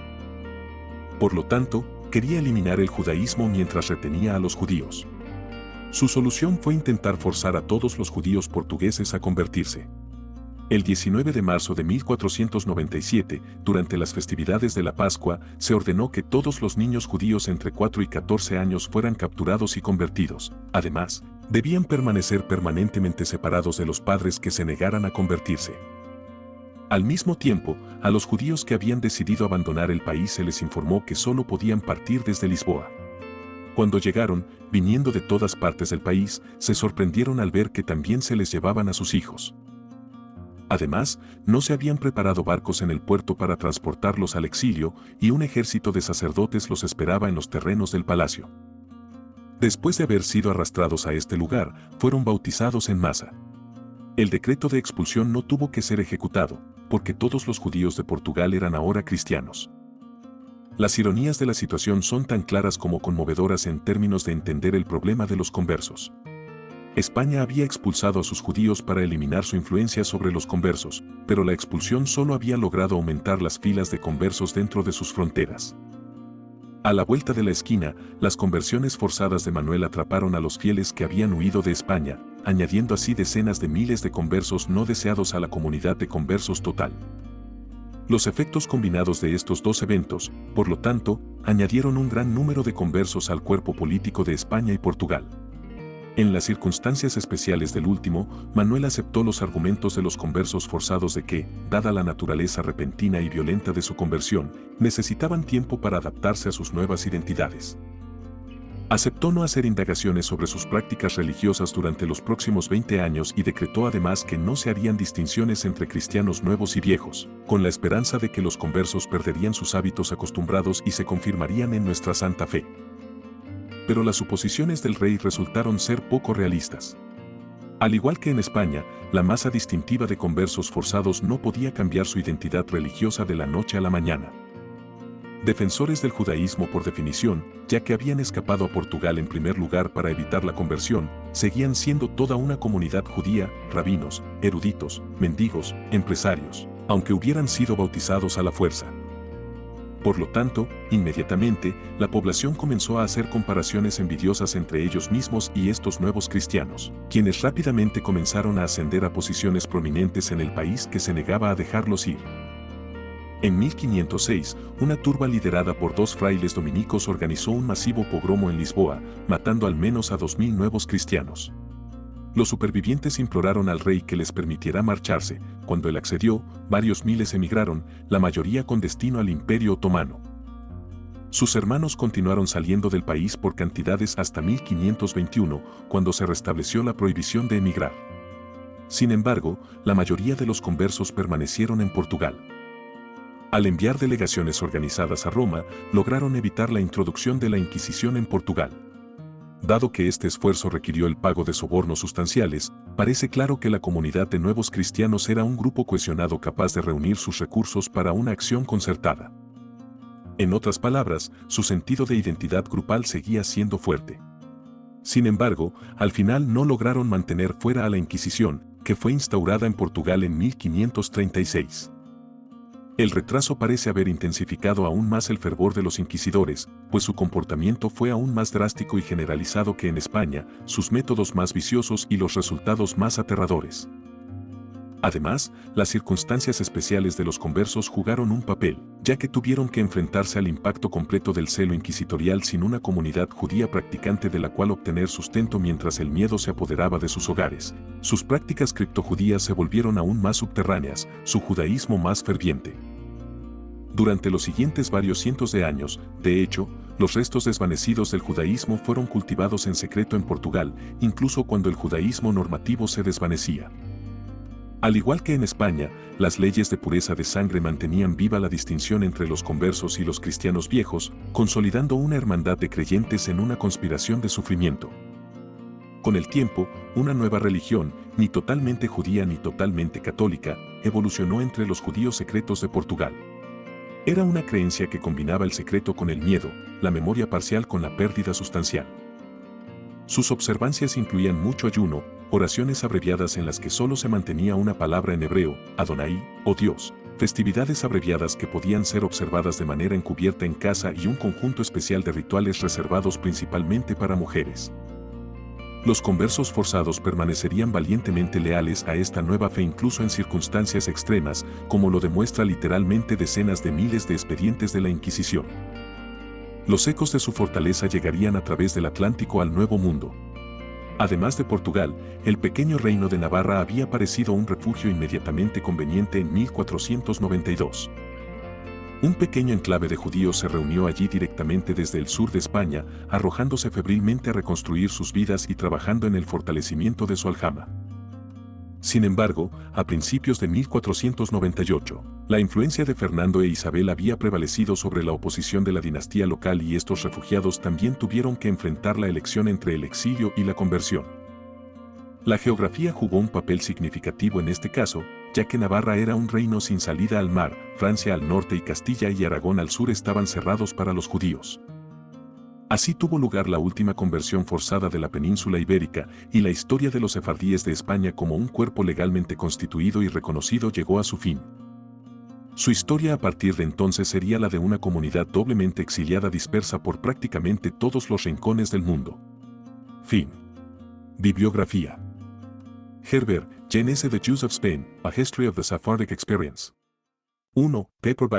[SPEAKER 1] Por lo tanto, quería eliminar el judaísmo mientras retenía a los judíos. Su solución fue intentar forzar a todos los judíos portugueses a convertirse. El 19 de marzo de 1497, durante las festividades de la Pascua, se ordenó que todos los niños judíos entre 4 y 14 años fueran capturados y convertidos. Además, debían permanecer permanentemente separados de los padres que se negaran a convertirse. Al mismo tiempo, a los judíos que habían decidido abandonar el país se les informó que solo podían partir desde Lisboa. Cuando llegaron, viniendo de todas partes del país, se sorprendieron al ver que también se les llevaban a sus hijos. Además, no se habían preparado barcos en el puerto para transportarlos al exilio y un ejército de sacerdotes los esperaba en los terrenos del palacio. Después de haber sido arrastrados a este lugar, fueron bautizados en masa. El decreto de expulsión no tuvo que ser ejecutado, porque todos los judíos de Portugal eran ahora cristianos. Las ironías de la situación son tan claras como conmovedoras en términos de entender el problema de los conversos. España había expulsado a sus judíos para eliminar su influencia sobre los conversos, pero la expulsión solo había logrado aumentar las filas de conversos dentro de sus fronteras. A la vuelta de la esquina, las conversiones forzadas de Manuel atraparon a los fieles que habían huido de España, añadiendo así decenas de miles de conversos no deseados a la comunidad de conversos total. Los efectos combinados de estos dos eventos, por lo tanto, añadieron un gran número de conversos al cuerpo político de España y Portugal. En las circunstancias especiales del último, Manuel aceptó los argumentos de los conversos forzados de que, dada la naturaleza repentina y violenta de su conversión, necesitaban tiempo para adaptarse a sus nuevas identidades. Aceptó no hacer indagaciones sobre sus prácticas religiosas durante los próximos 20 años y decretó además que no se harían distinciones entre cristianos nuevos y viejos, con la esperanza de que los conversos perderían sus hábitos acostumbrados y se confirmarían en nuestra santa fe. Pero las suposiciones del rey resultaron ser poco realistas. Al igual que en España, la masa distintiva de conversos forzados no podía cambiar su identidad religiosa de la noche a la mañana. Defensores del judaísmo por definición, ya que habían escapado a Portugal en primer lugar para evitar la conversión, seguían siendo toda una comunidad judía, rabinos, eruditos, mendigos, empresarios, aunque hubieran sido bautizados a la fuerza. Por lo tanto, inmediatamente, la población comenzó a hacer comparaciones envidiosas entre ellos mismos y estos nuevos cristianos, quienes rápidamente comenzaron a ascender a posiciones prominentes en el país que se negaba a dejarlos ir. En 1506, una turba liderada por 2 frailes dominicos organizó un masivo pogromo en Lisboa, matando al menos a 2000 nuevos cristianos. Los supervivientes imploraron al rey que les permitiera marcharse. Cuando él accedió, varios miles emigraron, la mayoría con destino al Imperio Otomano. Sus hermanos continuaron saliendo del país por cantidades hasta 1521, cuando se restableció la prohibición de emigrar. Sin embargo, la mayoría de los conversos permanecieron en Portugal. Al enviar delegaciones organizadas a Roma, lograron evitar la introducción de la Inquisición en Portugal. Dado que este esfuerzo requirió el pago de sobornos sustanciales, parece claro que la comunidad de nuevos cristianos era un grupo cohesionado capaz de reunir sus recursos para una acción concertada. En otras palabras, su sentido de identidad grupal seguía siendo fuerte. Sin embargo, al final no lograron mantener fuera a la Inquisición, que fue instaurada en Portugal en 1536. El retraso parece haber intensificado aún más el fervor de los inquisidores, pues su comportamiento fue aún más drástico y generalizado que en España, sus métodos más viciosos y los resultados más aterradores. Además, las circunstancias especiales de los conversos jugaron un papel, ya que tuvieron que enfrentarse al impacto completo del celo inquisitorial sin una comunidad judía practicante de la cual obtener sustento mientras el miedo se apoderaba de sus hogares. Sus prácticas criptojudías se volvieron aún más subterráneas, su judaísmo más ferviente. Durante los siguientes varios cientos de años, de hecho, los restos desvanecidos del judaísmo fueron cultivados en secreto en Portugal, incluso cuando el judaísmo normativo se desvanecía. Al igual que en España, las leyes de pureza de sangre mantenían viva la distinción entre los conversos y los cristianos viejos, consolidando una hermandad de creyentes en una conspiración de sufrimiento. Con el tiempo, una nueva religión, ni totalmente judía ni totalmente católica, evolucionó entre los judíos secretos de Portugal. Era una creencia que combinaba el secreto con el miedo, la memoria parcial con la pérdida sustancial. Sus observancias incluían mucho ayuno, oraciones abreviadas en las que solo se mantenía una palabra en hebreo, Adonai, o Dios, festividades abreviadas que podían ser observadas de manera encubierta en casa y un conjunto especial de rituales reservados principalmente para mujeres. Los conversos forzados permanecerían valientemente leales a esta nueva fe incluso en circunstancias extremas, como lo demuestra literalmente decenas de miles de expedientes de la Inquisición. Los ecos de su fortaleza llegarían a través del Atlántico al Nuevo Mundo. Además de Portugal, el pequeño reino de Navarra había parecido un refugio inmediatamente conveniente en 1492. Un pequeño enclave de judíos se reunió allí directamente desde el sur de España, arrojándose febrilmente a reconstruir sus vidas y trabajando en el fortalecimiento de su aljama. Sin embargo, a principios de 1498, la influencia de Fernando e Isabel había prevalecido sobre la oposición de la dinastía local y estos refugiados también tuvieron que enfrentar la elección entre el exilio y la conversión. La geografía jugó un papel significativo en este caso, ya que Navarra era un reino sin salida al mar, Francia al norte y Castilla y Aragón al sur estaban cerrados para los judíos. Así tuvo lugar la última conversión forzada de la península ibérica, y la historia de los sefardíes de España como un cuerpo legalmente constituido y reconocido llegó a su fin. Su historia a partir de entonces sería la de una comunidad doblemente exiliada dispersa por prácticamente todos los rincones del mundo. Fin. Bibliografía. Herbert, J. N. S. The Jews of Spain, A History of the Sephardic Experience. 1. Paperback.